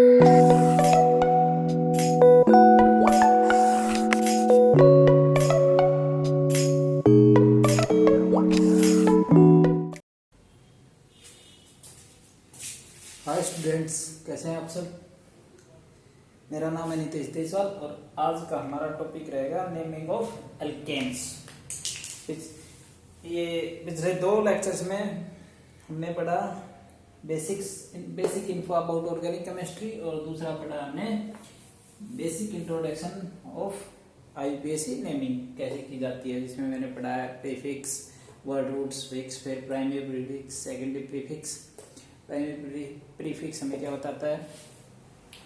Hi students, कैसे हैं आप सब। मेरा नाम है नितेश देसवाल और आज का हमारा टॉपिक रहेगा नेमिंग ऑफ एल्केन्स। ये पिछले 2 लेक्चर्स में हमने पढ़ा basic info about organic chemistry और दूसरा पढ़ा हमने basic introduction of IUPAC naming कैसे की जाती है, जिसमें मैंने पढ़ाया प्रीफिक्स, वर्ड रूट्स, फिक्स, फिर primary prefix, secondary prefix. Primary prefix हमें क्या बताता है,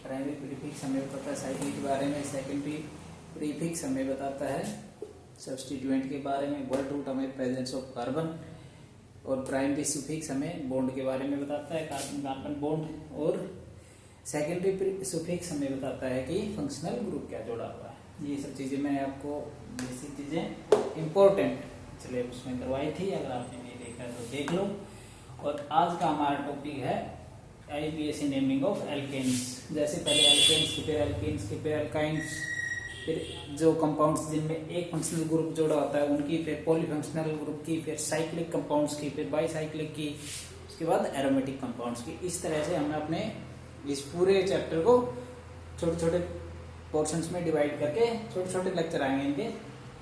प्राइमरी प्रीफिक्स हमें बताता है साइकिल के बारे में, सेकेंडरी प्रीफिक्स हमें बताता है सब्स्टिट्यूएंट के बारे में, वर्ड रूट हमें प्रेजेंस ऑफ कार्बन, और प्राइमरी सुफिक्स हमें बॉन्ड के बारे में बताता है, कार्बन कार्बन बॉन्ड, और सेकेंडरी सुफिक्स हमें बताता है कि फंक्शनल ग्रुप क्या जोड़ा हुआ है। ये सब चीजें मैंने आपको बेसिक चीजें इंपॉर्टेंट चलिए उसमें करवाई थी, अगर आपने नहीं देखा तो देख लो। और आज का हमारा टॉपिक है आईयूपीएसी नेमिंग ऑफ एल्केन्स। जैसे पहले एल्केन्स की, फिर एल्केन्स की, फिर एल्काइंस, फिर जो कंपाउंड्स जिनमें एक फंक्शनल ग्रुप जोड़ा होता है उनकी, फिर पॉलीफंक्शनल ग्रुप की, फिर साइक्लिक कंपाउंड्स की, फिर बाईसाइक्लिक की, उसके बाद एरोमेटिक कंपाउंड्स की। इस तरह से हमने अपने इस पूरे चैप्टर को छोटे छोटे पोर्शंस में डिवाइड करके छोटे छोटे लेक्चर आएंगे, इनके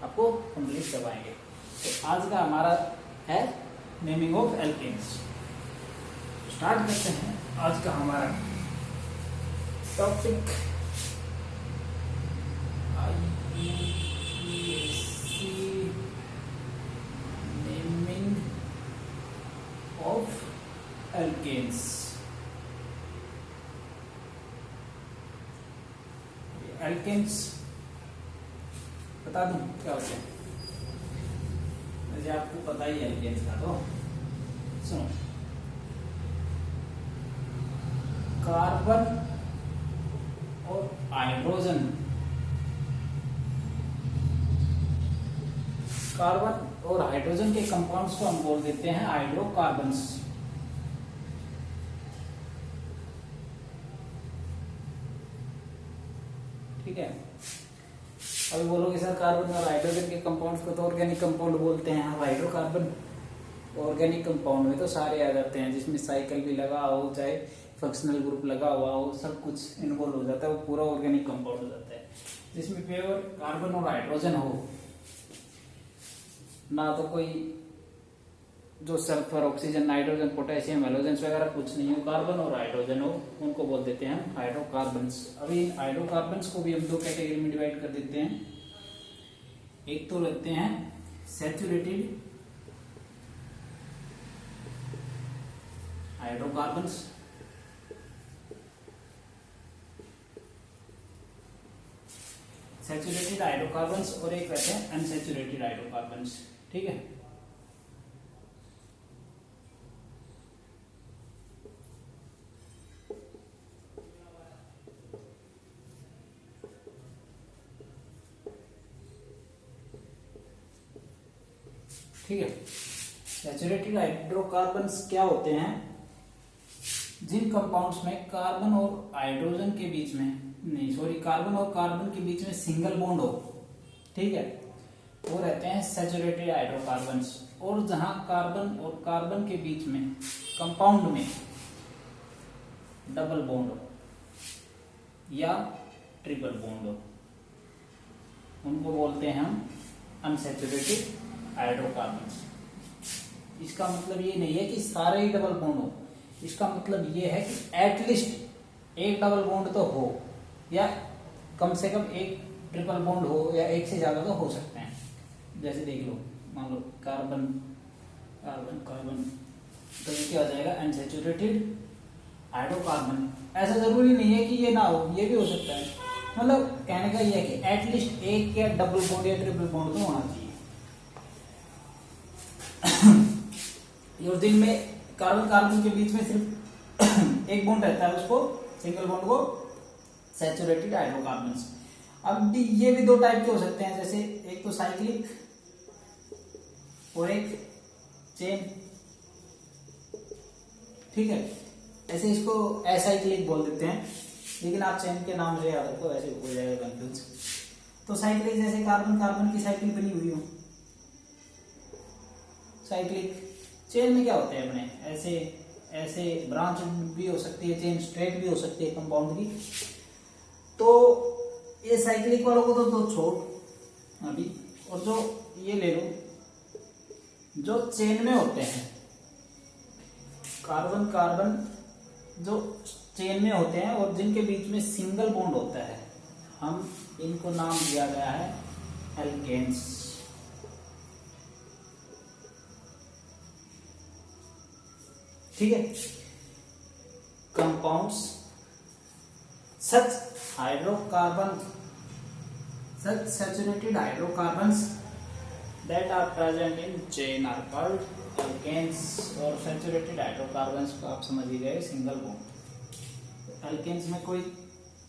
आपको कंप्लीट करवाएंगे। तो आज का हमारा है नेमिंग ऑफ एल्केन्स। स्टार्ट करते हैं आज का हमारा topic IUPAC naming of alkanes. Alkanes बता दूं क्या होते हैं, वैसे आपको पता ही है एल्केन्स का। तो सुनो, कार्बन और हाइड्रोजन, कार्बन और हाइड्रोजन के कंपाउंड्स को हम बोल देते हैं हाइड्रोकार्बन्स। ठीक है, अभी बोलोगे सर कार्बन और हाइड्रोजन के कंपाउंड्स को तो ऑर्गेनिक कंपाउंड बोलते हैं। हम हाइड्रोकार्बन ऑर्गेनिक कंपाउंड में तो सारे आ जाते हैं, जिसमें साइकिल भी लगा हो, चाहे फंक्शनल ग्रुप लगा हुआ हो, सब कुछ इन्वॉल्व हो जाता है, वो पूरा ऑर्गेनिक कंपाउंड हो जाता है। जिसमें प्योर कार्बन और हाइड्रोजन हो, ना तो कोई जो sulphur, oxygen, nitrogen, potassium, halogen वगैरह कुछ नहीं हो, कार्बन और हाइड्रोजन हो, उनको बोल देते हैं हम हाइड्रोकार्बन्स। अभी हाइड्रोकार्बन्स को भी हम 2 कैटेगरी में डिवाइड कर देते हैं। एक तो लेते हैं सैचुरेटेड हाइड्रोकार्बन्स, सैचुरेटेड हाइड्रोकार्बन्स, और एक रहते हैं अनसैचुरेटेड हाइड्रोकार्बन्स। ठीक है, ठीक है। सैचुरेटेड हाइड्रोकार्बन्स क्या होते हैं, जिन कंपाउंड्स में कार्बन और हाइड्रोजन के बीच में, नहीं सॉरी, कार्बन और कार्बन के बीच में सिंगल बॉन्ड हो, ठीक है, वो रहते हैं सैचुरेटेड हाइड्रोकार्बन्स। और जहां कार्बन और कार्बन के बीच में कंपाउंड में डबल बॉन्ड हो या ट्रिपल बॉन्ड हो, उनको बोलते हैं हम अनसैचुरेटेड हाइड्रोकार्बन्स। इसका मतलब ये नहीं है कि सारे ही डबल बॉन्ड हो, इसका मतलब ये है कि एटलीस्ट एक डबल बॉन्ड तो हो, या कम से कम एक ट्रिपल बॉन्ड हो, या एक से ज्यादा तो हो सकते हैं। जैसे देख लो, मान लो कार्बन कार्बन कार्बन, तो ये क्या हो जाएगा, अनसैचुरेटेड हाइड्रोकार्बन। ऐसा जरूरी नहीं है कि ये ना हो, ये भी हो सकता है। मतलब कहने का ये है कि एटलीस्ट एक या डबल बॉन्ड या ट्रिपल बॉन्ड तो होना चाहिए। और दिन में कार्बन कार्बन के बीच में सिर्फ एक बॉन्ड रहता है, उसको सिंगल बॉन्ड को सैचुरेटेड हाइड्रोकार्बन्स। अब ये भी 2 टाइप के हो सकते हैं, जैसे एक तो साइक्लिक और एक चेन। ठीक है, ऐसे इसको असाइक्लिक बोल देते हैं। लेकिन आप चेन के नाम से याद रखो, ऐसे हो जाएगा कंफ्यूज। तो साइक्लिक जैसे कार्बन कार्बन की साइकिल बनी हुई हो, साइक्लिक। चेन में क्या होते हैं अपने, ऐसे ऐसे ब्रांच भी हो सकती है चेन, स्ट्रेट भी हो सकती है कंपाउंड की। तो ये साइक्लिक वालों को तो छोड़ अभी, और जो ये ले लो जो चेन में होते हैं, कार्बन कार्बन जो चेन में होते हैं और जिनके बीच में सिंगल बॉन्ड होता है, हम इनको नाम दिया गया है एल्केन्स। ठीक है। Compounds such hydrocarbon, such saturated hydrocarbons that are present in chain are called alkanes. और सैचुरेटेड हाइड्रोकार्बन्स को आप समझ ही गए, सिंगल बॉन्ड। एल्केन्स में कोई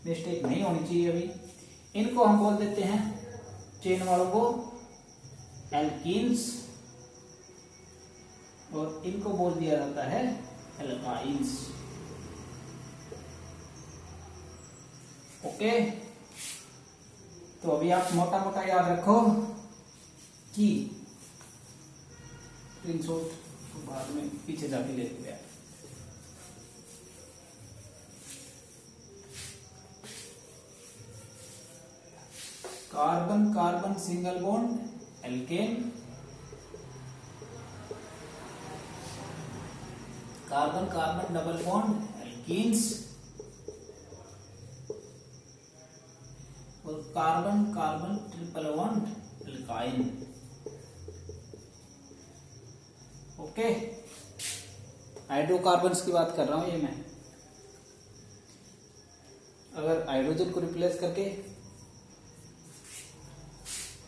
मिस्टेक नहीं होनी चाहिए अभी। इनको हम बोल देते हैं, चेन वालों को, एल्कीन्स, और इनको बोल दिया जाता है एल्काइंस। ओके। तो अभी आप मोटा मोटा याद रखो कि स्क्रीनशॉट तो बाद में पीछे जाके ले लिया। Carbon carbon single bond alkane, carbon carbon double bond alkenes, और carbon carbon triple bond alkyne. Okay. Hydrocarbons की बात कर रहा हूं ये मैं। अगर हाइड्रोजन को रिप्लेस करके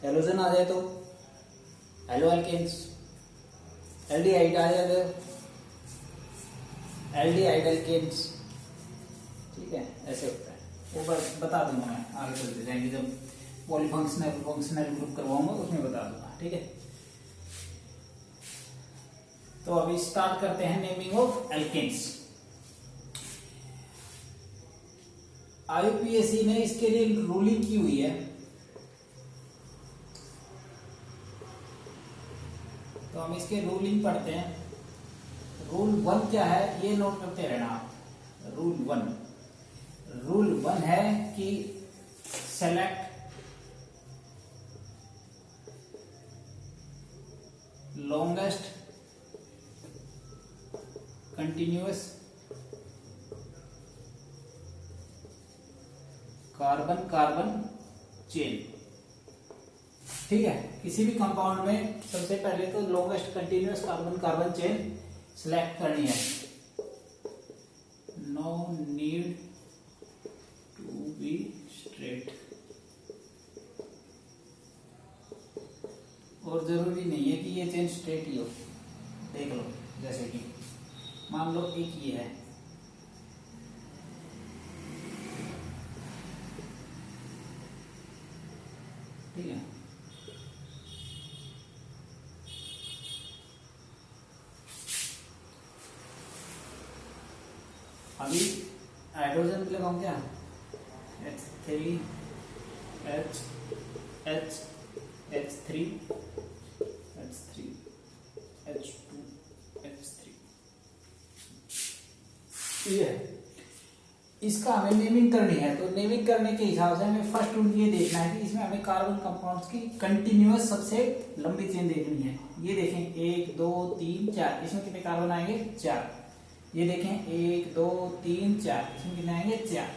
हेलोजन आ जाए तो हेलो एल्केन्स, एल्डिहाइड आ जाए तो एल्डिहाइड एल्केन्स। ठीक है, ऐसे होता है। वो बता दूंगा मैं, आगे चलते जाएंगे जब पॉलीफंक्शनल फंक्शनल ग्रुप करवाऊंगा उसमें बता दूंगा। ठीक है। तो अभी स्टार्ट करते हैं नेमिंग ऑफ एल्केन्स। आईयूपीएसी ने इसके लिए रूलिंग की हुई है। तो हम इसके रूलिंग पढ़ते हैं। रूल 1 क्या है ये नोट करते रहना आप। रूल 1 है कि select longest continuous carbon carbon chain. ठीक है। किसी भी कंपाउंड में सबसे पहले तो longest continuous carbon carbon chain select करनी है। No need to be straight, और जरूरी नहीं है कि ये चेन स्ट्रेट ही हो। देख लो, जैसे कि मान लो एक ये है, ठीक है। अभी हाइड्रोजन के लगाऊं क्या, H3 H H H3 H3 H2 H3, ये है। इसका हमें नेमिंग करनी है। तो नेमिंग करने के हिसाब से हमें फर्स्ट रूल ये देखना है कि इसमें हमें कार्बन कंपाउंड्स की कंटिन्यूअस सबसे लंबी चेन देखनी है। ये देखें 1 2 3 4, इसमें कितने कार्बन आएंगे 4। ये देखें 1 2 3 4, इसमें कितने आएंगे 4।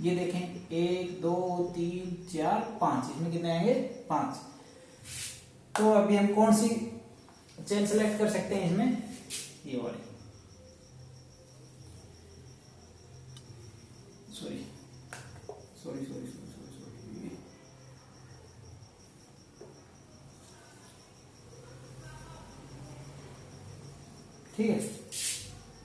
ये देखें 1 2 3 4 5, इसमें कितने आएंगे 5। तो अभी हम कौन सी चेन सेलेक्ट कर सकते हैं इसमें, ये वाली। Sorry sorry sorry sorry sorry, ठीक है,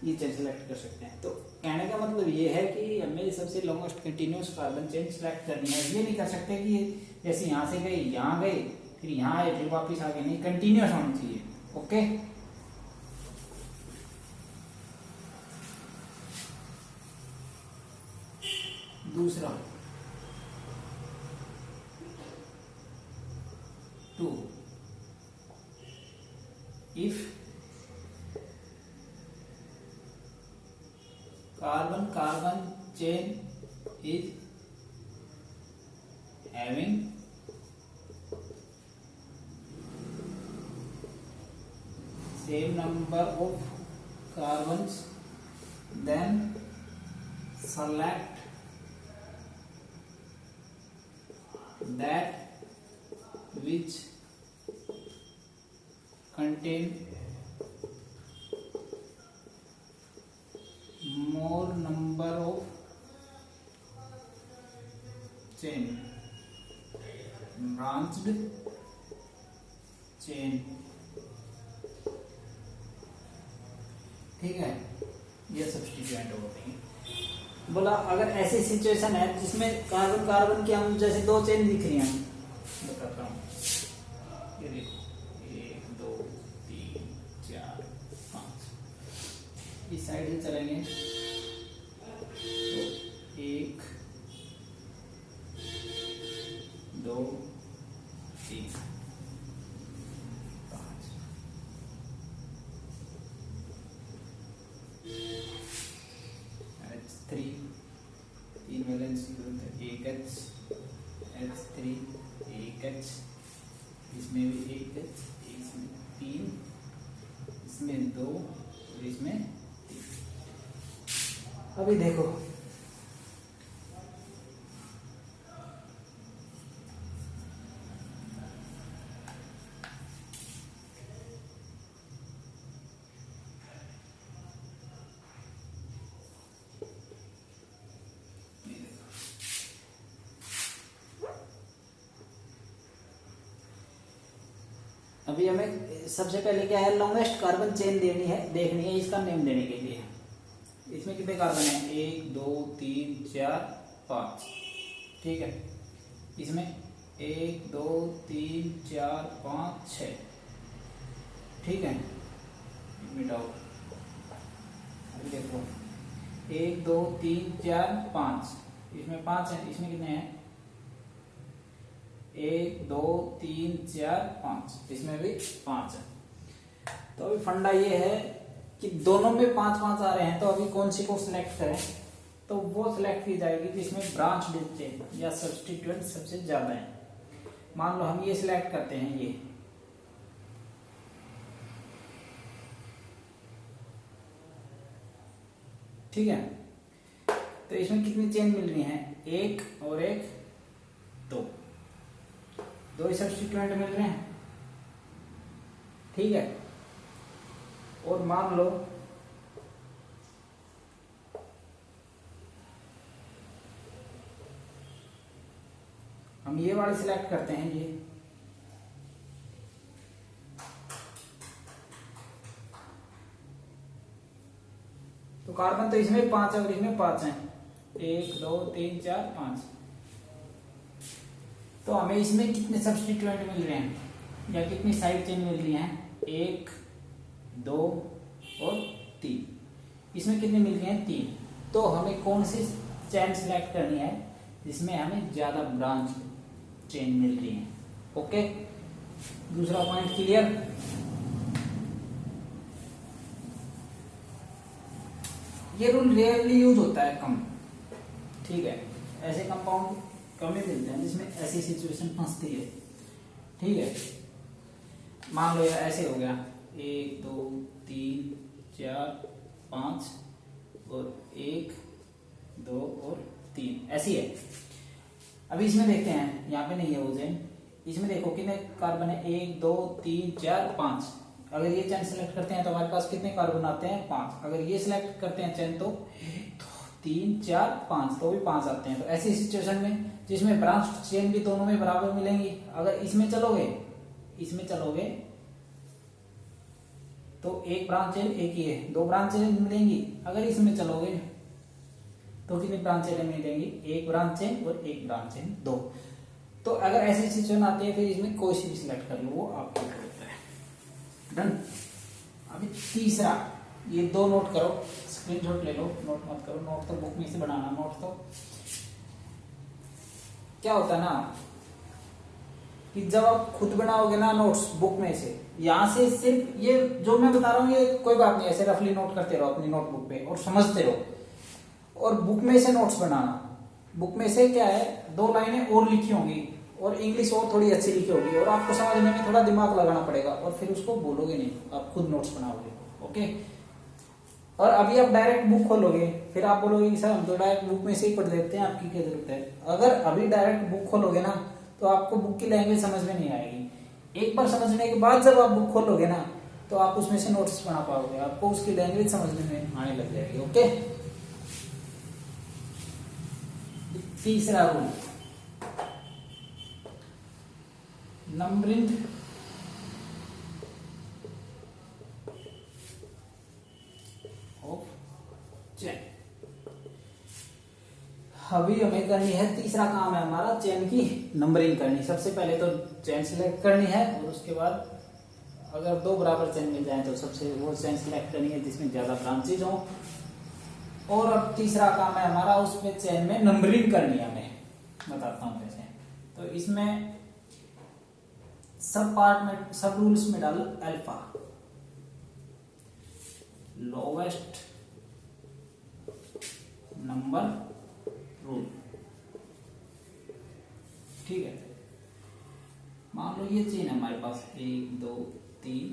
ये चेन सेलेक्ट कर सकते हैं। तो कहने का मतलब ये है कि हमें सबसे longest continuous carbon chain select करनी है। ये नहीं कर सकते कि जैसे यहां से गए यहां गए फिर यहां आए फिर वापिस आ गए, नहीं, कंटिन्यूअस होनी चाहिए। ओके। दूसरा 2 if carbon carbon chain is having same number of carbons, then select that which contain more number of chain, branched chain. ठीक है, ये सब्स्टिट्यूएंट होते हैं। बोला अगर ऐसी सिचुएशन है जिसमें कार्बन कार्बन की हम जैसे दो चेन दिख रही हैं, बताता हूँ, ये देखो 1 2 3 4 5, इस साइड से चलेंगे तो 1 2 3 तीन वैलेंस एक एच H3 एक एच, इसमें भी एक एच, इसमें 3, इसमें 2 और इसमें 3। अभी देखो अभी हमें सबसे पहले क्या है, लॉन्गेस्ट कार्बन चेन देखनी है इसका नेम देने के लिए। इसमें कितने कार्बन है, 1 2 3 4 5, ठीक है। इसमें 1 2 3 4 5 6, ठीक है। मिटाओ, अभी देखो 1 2 3 4 5, इसमें 5 है, इसमें कितने हैं 1 2 3 4 5, इसमें भी 5 है। तो अभी फंडा ये है कि दोनों में 5 5 आ रहे हैं, तो अभी कौन सी को सिलेक्ट करें, तो वो सिलेक्ट की जाएगी जिसमें ब्रांच चेन या सब्स्टिट्यूएंट सबसे ज्यादा है। मान लो हम ये सिलेक्ट करते हैं, ये ठीक है। तो इसमें कितनी चेन मिल रही है, 1 और 1 2, दो ही सब्स्टिट्यूएंट मिल रहे हैं, ठीक है। और मान लो हम ये वाले सिलेक्ट करते हैं, ये तो कार्बन तो इसमें 5 है और इसमें 5 है, 1 2 3 4 5। तो हमें इसमें कितने सब्स्टिट्यूएंट मिल रहे हैं या कितनी साइड चेन मिल रही है, 1 2 और 3। इसमें कितने मिल रहे हैं, 3। तो हमें कौन सी चेन सिलेक्ट करनी है जिसमें हमें ज्यादा ब्रांच चेन मिल रही है। ओके, दूसरा पॉइंट क्लियर। ये रूल रेयरली यूज होता है, कम, ठीक है। ऐसे कंपाउंड कम ही मिलते हैं जिसमें ऐसी सिचुएशन फंसती है, ठीक है। मान लो यार ऐसे हो गया 1 2 3 4 5 और 1 2 और 3, ऐसी है। अभी इसमें देखते हैं, यहाँ पे नहीं है वो चेन, इसमें देखो कितने कार्बन है, 1 2 3 4 5। अगर ये चेन सिलेक्ट करते हैं तो हमारे पास कितने कार्बन आते हैं, 5। अगर ये सिलेक्ट करते हैं चेन तो 3 4 5, तो भी 5 आते हैं। तो ऐसी सिचुएशन में जिसमें ब्रांच चेन भी दोनों में बराबर मिलेंगी, अगर इसमें चलोगे तो एक ब्रांच चेन एक ही है, 2 ब्रांच चेन मिलेंगी। अगर इसमें चलोगे तो कितनी ब्रांच चेन मिलेंगी, 1 ब्रांच चेन और 1 ब्रांच चेन 2। तो अगर ऐसी सिचुएशन आती है फिर इसमें कोई सी भी सिलेक्ट कर लो, वो आपको होता है। डन। अभी तीसरा, ये 2 नोट करो, स्क्रीनशॉट ले लो, नोट मत करो, नोट तो बुक में से बनाना, नोट तो क्या होता है ना कि जब आप खुद बनाओगे ना नोट्स बुक में से, यहाँ से सिर्फ ये जो मैं बता रहा हूँ ये कोई बात नहीं, ऐसे रफली नोट करते रहो अपनी नोटबुक पे और समझते रहो। और बुक में से नोट्स बनाना, बुक में से क्या है 2 लाइनें और लिखी होंगी और इंग्लिश और थोड़ी अच्छी लिखी होगी और आपको समझने में थोड़ा दिमाग लगाना पड़ेगा और फिर उसको बोलोगे नहीं, आप खुद नोट्स बनाओगे। ओके, और अभी आप डायरेक्ट बुक खोलोगे फिर आप बोलोगे कि सर हम तो डायरेक्ट बुक में से ही पढ़ लेते हैं, आपकी क्या जरूरत है। अगर अभी डायरेक्ट बुक खोलोगे ना तो आपको बुक की लैंग्वेज समझ में नहीं आएगी। एक बार समझने के बाद जब आप बुक खोलोगे ना तो आप उसमें से नोट्स बना पाओगे, आपको उसकी लैंग्वेज समझने में आने लग जाएगी। ओके, तीसरा रूल, नंबरिंग ऑफ चेन। अभी हमें करनी है, तीसरा काम है हमारा चेन की नंबरिंग करनी। सबसे पहले तो चेन सिलेक्ट करनी है और उसके बाद अगर 2 बराबर चेन मिल जाए तो सबसे वो चेन सिलेक्ट करनी है जिसमें ज्यादा ब्रांचेज हो। और अब तीसरा काम है हमारा उसमें चेन में नंबरिंग करनी है। हमें बताता हूं कैसे। तो इसमें सब पार्ट में, सब रूल्स में डालो अल्फा, लोवेस्ट नंबर रूल। ठीक है, मान लो ये चेन है हमारे पास 1 2 3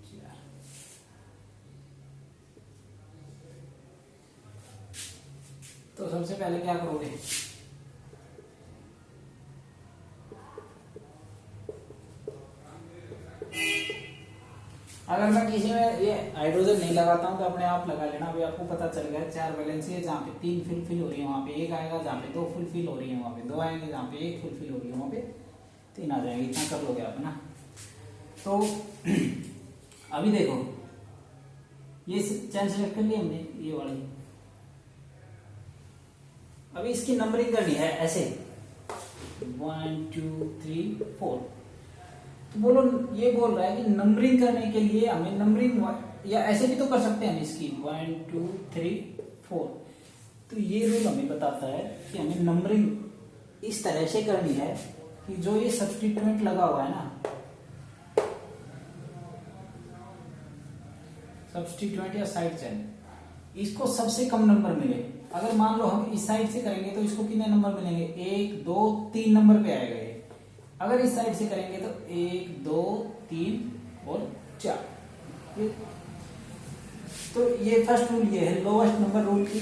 4। तो सबसे पहले क्या करोगे, अगर मैं किसी में ये हाइड्रोजन नहीं लगाता हूं तो अपने आप लगा लेना। अभी आपको पता चल गया 4 वैलेंसी है, जहाँ पे 3 फुलफिल हो रही है वहां पे 1 आएगा, जहाँ पे 2 फुलफिल हो रही है वहां पे 2 आएंगे, जहाँ पे 1 फुलफिल हो रही है वहां पे 3 आ जाएंगे। इतना कर लोगे आप ना। तो अभी देखो ये चेन सेलेक्ट कर ली हमने, ये वाली। अभी इसकी नंबरिंग करनी है ऐसे 1 2 3 4। तो बोलो, ये बोल रहा है कि नंबरिंग करने के लिए हमें नंबरिंग, या ऐसे भी तो कर सकते हैं हम इसकी 1 2 3 4। तो ये रूल हमें बताता है कि हमें नंबरिंग इस तरह से करनी है कि जो ये सब्स्टिट्यूएंट लगा हुआ है ना, सब्स्टिट्यूएंट या साइड चेन, इसको सबसे कम नंबर मिले। अगर मान लो हम इस साइड से करेंगे तो इसको कितने नंबर मिलेंगे, 1 2 3 नंबर पे आएगा ये। अगर इस साइड से करेंगे तो 1 2 3 और 4। तो ये फर्स्ट रूल ये है, लोवेस्ट नंबर रूल की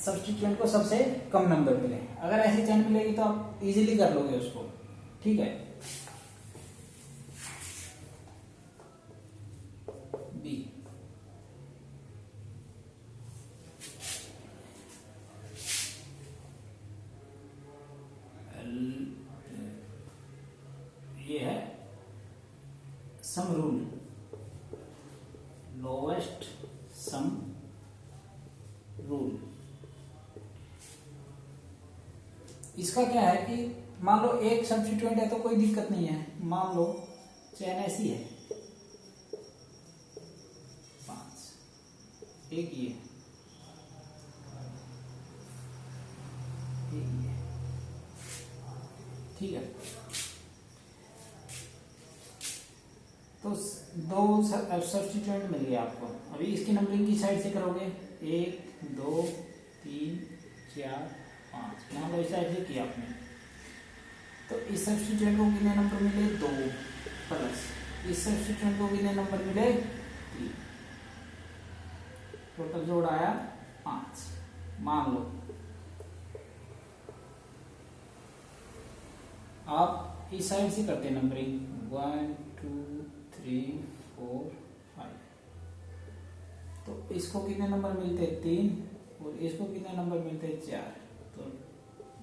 सब्स्टिट्यूएंट को सबसे कम नंबर मिले। अगर ऐसी चेन मिलेगी तो आप इजीली कर लोगे उसको। ठीक है, बी, ये है sum rule, lowest sum rule. इसका क्या है कि मान लो एक सब्स्टिट्यूएंट है तो कोई दिक्कत नहीं है। मान लो चेन ऐसी है 5, एक ये, ठीक है। तो 2 सब्स्टिट्यूएंट मिल गए आपको। अभी इसकी नंबरिंग की साइड से करोगे 1 2 3 4 5। मान लो इस साइड से किया आपने, तो इस सब्स्टिट्यूएंट को कितने नंबर मिले 2, प्लस इस सब्स्टिट्यूएंट को कितने नंबर मिले 3, टोटल जोड़ आया 5। मान लो आप इस साइड से करते नंबरिंग 1 2 3 4 5। तो इसको कितने नंबर मिलते 3 और इसको कितने नंबर मिलते 4, तो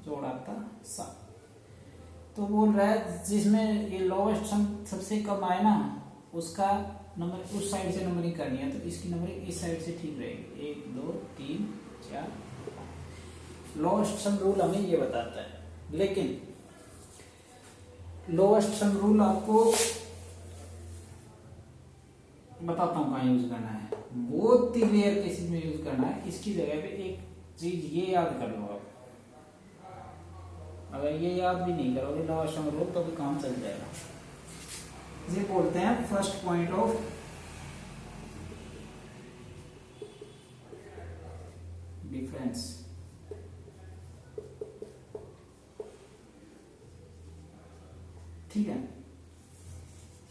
जोड़ आता 7। तो बोल रहा है जिसमें ये लोवेस्ट सम सबसे कम आए ना उसका नंबर उस साइड से नंबरिंग करनी है। तो इसकी नंबरिंग इस साइड से ठीक रहेगी 1 2 3 4 5। लोवेस्ट सम रूल हमें ये बताता है, लेकिन लोवेस्ट सम रूल आपको बताता हूं कहाँ यूज करना है। बहुत ही रेयर केसेस में यूज करना है। इसकी जगह पे एक चीज ये याद कर लो आप, अगर ये याद भी नहीं करोगे लोअर सम रूल तो भी काम चल जाएगा। इसे बोलते हैं फर्स्ट पॉइंट ऑफ डिफरेंस। ठीक है,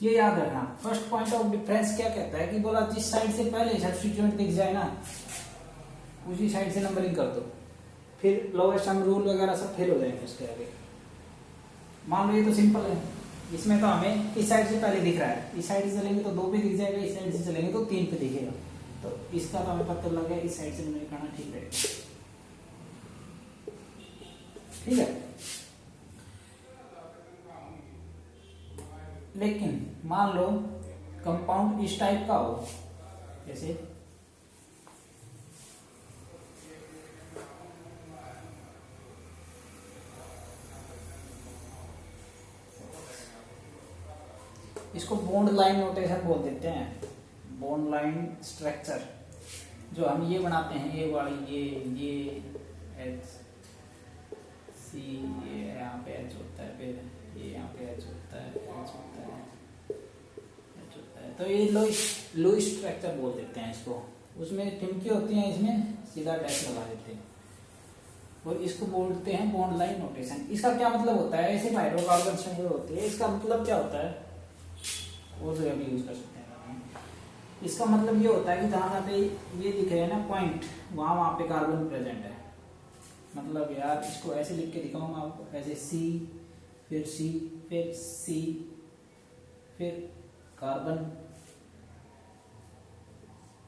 ये याद रखना। फर्स्ट पॉइंट ऑफ डिफरेंस क्या कहता है कि बोला जिस साइड से पहले सब्स्टिट्यूएंट दिख जाए ना उसी साइड से नंबरिंग कर दो, फिर लोअर सम रूल वगैरह सब फेल हो जाएंगे उसके आगे। मान लो ये तो सिंपल है, इसमें तो हमें इस साइड से पहले दिख रहा है, इस साइड से चलेंगे तो 2 पे दिख जाएगा, इस साइड से चलेंगे तो 3 पे दिखेगा, तो इसका तो हमें पता लग गया इस साइड से नंबरिंग करना ठीक रहेगा। ठीक है, लेकिन मान लो कंपाउंड इस टाइप का हो, जैसे इसको बॉन्ड लाइन नोटेशन बोल देते हैं, बॉन्ड लाइन स्ट्रक्चर। जो हम ये बनाते हैं, ये वाली ये एच सी, ये यहाँ पे एच होता है, फिर ये यहाँ पे एच होता है, एच होता है, एच होता है, तो ये लुईस स्ट्रक्चर बोल देते हैं इसको। उसमें टिमकी होती हैं, इसमें सीधा डैश लगा देते हैं और इसको बोलते हैं बॉन्ड लाइन नोटेशन। इसका क्या मतलब होता है, ऐसे हाइड्रोकार्बन संख्या होती है, इसका मतलब क्या होता है वो जगह भी यूज कर सकते हैं। इसका मतलब ये होता है कि जहाँ पे ये दिख रहे हैं ना पॉइंट, वहाँ पे कार्बन प्रेजेंट है। मतलब यार इसको ऐसे लिख के दिखाऊंगा आपको, ऐसे सी, फिर सी, फिर सी, फिर कार्बन,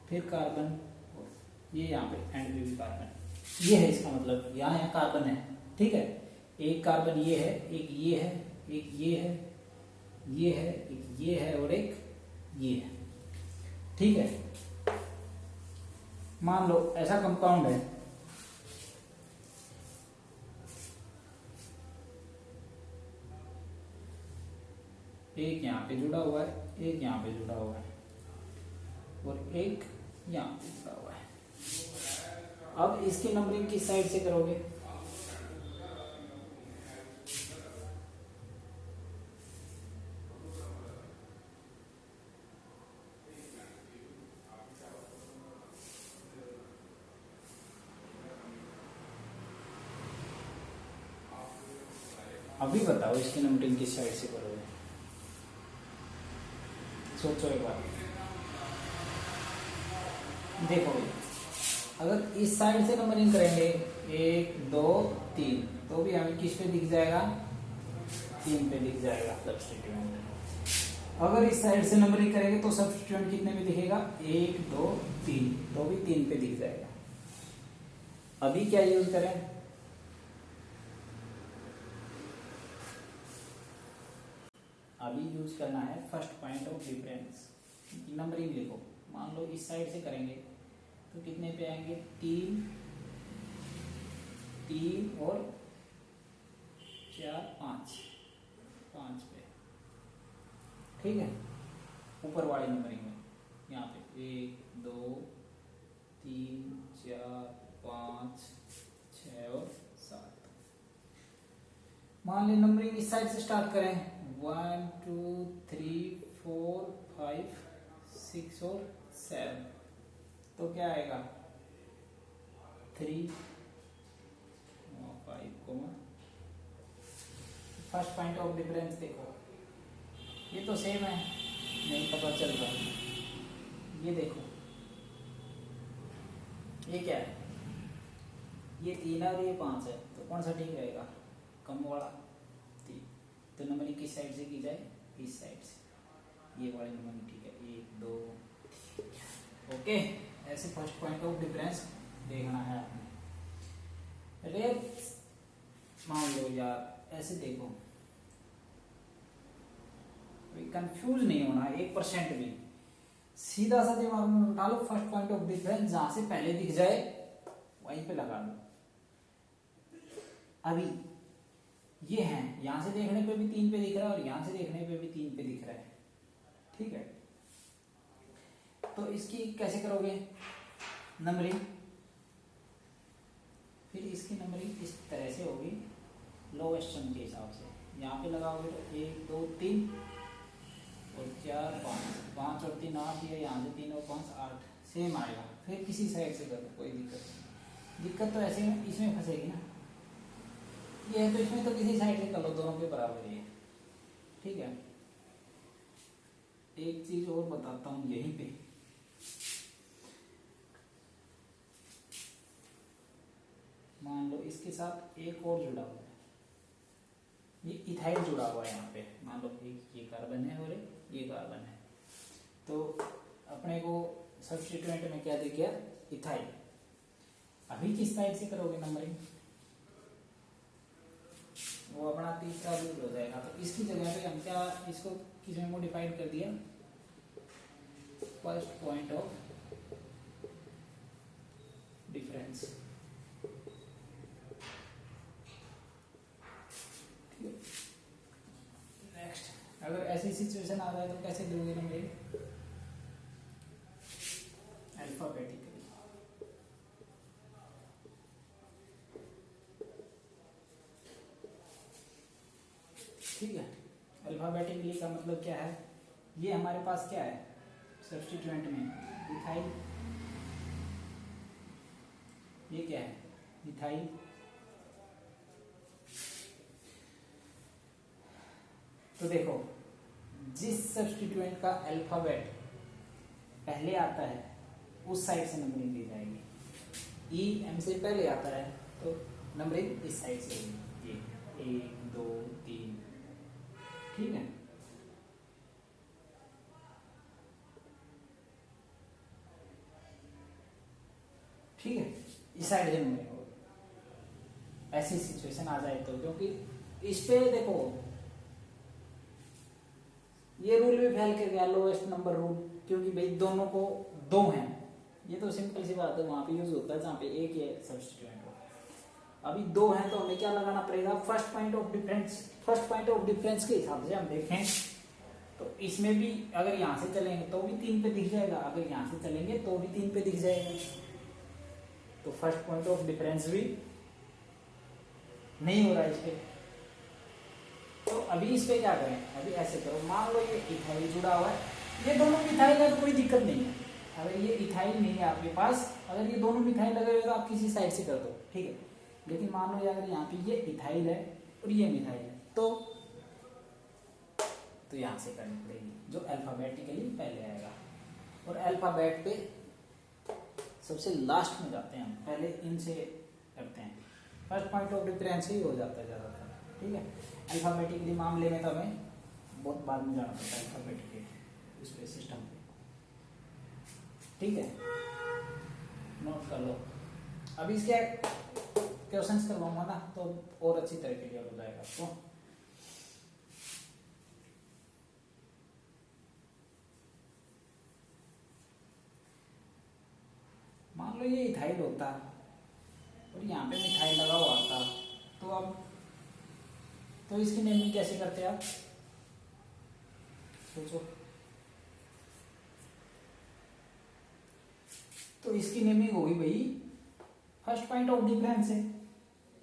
फिर कार्बन, ये यहाँ पे एंड पे भी कार्बन। ये है इसका मतलब, यहाँ कार्बन है। ठीक है, एक कार्बन ये है, एक ये है, एक ये है, ये है, एक ये है और एक ये है। ठीक है, मान लो ऐसा कंपाउंड है, एक यहाँ पे जुड़ा हुआ है, एक यहाँ पे जुड़ा हुआ है और एक यहाँ पे जुड़ा हुआ है। अब इसकी नंबरिंग किस साइड से करोगे, अभी बताओ इसकी नंबरिंग किस साइड से करोगे, सोचो एक बार। देखो अगर इस साइड से नंबरिंग करेंगे 1 2 3 तो भी हमें किस पे दिख जाएगा, 3 पे दिख जाएगा सब्स्टिट्यूएंट। अगर इस साइड से नंबरिंग करेंगे तो सब्स्टिट्यूएंट कितने पे दिखेगा, 1 2 3 तो भी 3 पे दिख जाएगा। अभी क्या यूज करें, अभी यूज करना है first point of difference. Numbering लिखो, मान लो इस साइड से करेंगे तो कितने पे आएंगे, 3 3 और 4 5 5 पे। ठीक है, ऊपर वाली नंबरिंग में यहाँ पे 1 2 3 4 5 6 और 7। मान ली नंबरिंग इस साइड से स्टार्ट करें, 1 2 3 4 5 6 और 7, तो क्या आएगा 3 5। फर्स्ट पॉइंट ऑफ डिफरेंस देखो, ये तो सेम है, नहीं पता चल रहा। ये देखो ये क्या है, ये 3 और ये 5 है, तो कौन सा ठीक रहेगा, कम वाला 3। तो नंबरिंग किस साइड से की जाए, इस साइड से, ये वाली नंबरिंग ठीक है, 1 2 3। ओके, ऐसे फर्स्ट पॉइंट ऑफ डिफरेंस देखना है आपने। रेप मान लो यार ऐसे देखो, कंफ्यूज नहीं होना 1% भी, सीधा सा दिमाग में उठा लो फर्स्ट पॉइंट ऑफ डिफरेंस, जहां से पहले दिख जाए वहीं पे लगा लो। अभी ये है, यहां से देखने पे भी 3 पे दिख रहा है और यहां से देखने पे भी 3 पे दिख रहा है। ठीक है, तो इसकी कैसे करोगे नंबरिंग, फिर इसकी नंबरिंग इस तरह से होगी, लोवेस्ट सम के हिसाब से। यहाँ पे लगाओगे तो 1 2 3 और 4 5, 5 और 3 8, ये यहाँ से 3 और 5 8 सेम आएगा। फिर किसी साइड से कर दो, कोई दिक्कत नहीं। दिक्कत तो ऐसे इसमें फंसेगी ना, ये है तो इसमें तो किसी साइड से कर लो, दोनों के बराबर ही है। ठीक है, एक चीज और बताता हूँ यहीं पे, मान लो इसके साथ एक और जुड़ा हुआ है, ये इथाइल जुड़ा हुआ है यहाँ पे। मान लो एक ये कार्बन है और ये कार्बन है, तो अपने को सब्स्टिट्यूएंट में क्या दे गया, इथाइल। अभी किस साइड से करोगे नंबरिंग, वो अपना तीसरा रूल हो जाएगा। तो इसकी जगह पे हम क्या इसको किसमें मॉडिफाइड कर दिया, first point of difference. Next, अगर ऐसी सिचुएशन आ जाए तो कैसे दोगे नंबरिंग, अल्फाबेटिकली। ठीक है, अल्फाबेटिकली का मतलब क्या है, ये हमारे पास क्या है सब्स्टिट्यूएंट में इथाइल, ये क्या है इथाइल। तो देखो जिस सब्स्टिट्यूएंट का अल्फाबेट पहले आता है उस साइड से नंबरिंग दी जाएगी। ई एम से पहले आता है तो नंबरिंग इस साइड से होगी, ये 1 2 3। ठीक है, ठीक है, इस साइड से नंबरिंग होगी ऐसी सिचुएशन आ जाए तो। क्योंकि इस पे देखो ये रूल भी फैल कर गया, लोएस्ट नंबर रूल, क्योंकि भाई दोनों को 2 हैं। ये तो सिंपल सी बात है, वहां पे यूज होता है जहाँ पे एक ही सब्स्टिट्यूएंट हो। अभी 2 हैं तो हमें क्या लगाना पड़ेगा, first point of difference. First point of difference के हिसाब से हम देखें तो इसमें भी अगर यहाँ से चलेंगे तो भी 3 पे दिख जाएगा, अगर यहाँ से चलेंगे तो भी 3 पे दिख जाएगा। तो फर्स्ट पॉइंट ऑफ डिफरेंस भी नहीं हो रहा है इस पे। तो अभी इस पे क्या करें, अभी ऐसे करो, मान लो ये इथाइल जुड़ा हुआ है, ये दोनों मिथाइल है तो कोई दिक्कत नहीं है। अगर ये इथाइल नहीं है आपके पास, अगर ये दोनों मिथाइल लगे हुए तो आप किसी साइड से कर दो, ठीक है। लेकिन मान लो अगर यहाँ पे ये इथाइल है और ये मिथाइल है तो यहाँ से करनी पड़ेगी, जो अल्फाबेटिकली पहले आएगा। और अल्फाबेट पे सबसे लास्ट में जाते हैं हम, पहले इनसे करते हैं। फर्स्ट पॉइंट ऑफ डिफरेंस ही हो जाता है ज़्यादातर, ठीक है। अल्फाबेटिकली मामले में तो हमें बहुत बाद में जाना पड़ता है अल्फाबेटिकली उस पे सिस्टम पे, ठीक है। नोट कर लो, अभी इसके क्वेश्चंस करवाऊंगा ना तो और अच्छी तरह क्लियर हो जाएगा आपको। मान लो ये इथाइल होता और यहाँ पे मिथाइल लगा हुआ था, तो अब तो इसकी नेमिंग कैसे करते आप सोचो। तो इसकी नेमिंग होगी भाई फर्स्ट पॉइंट ऑफ डिफरेंस है।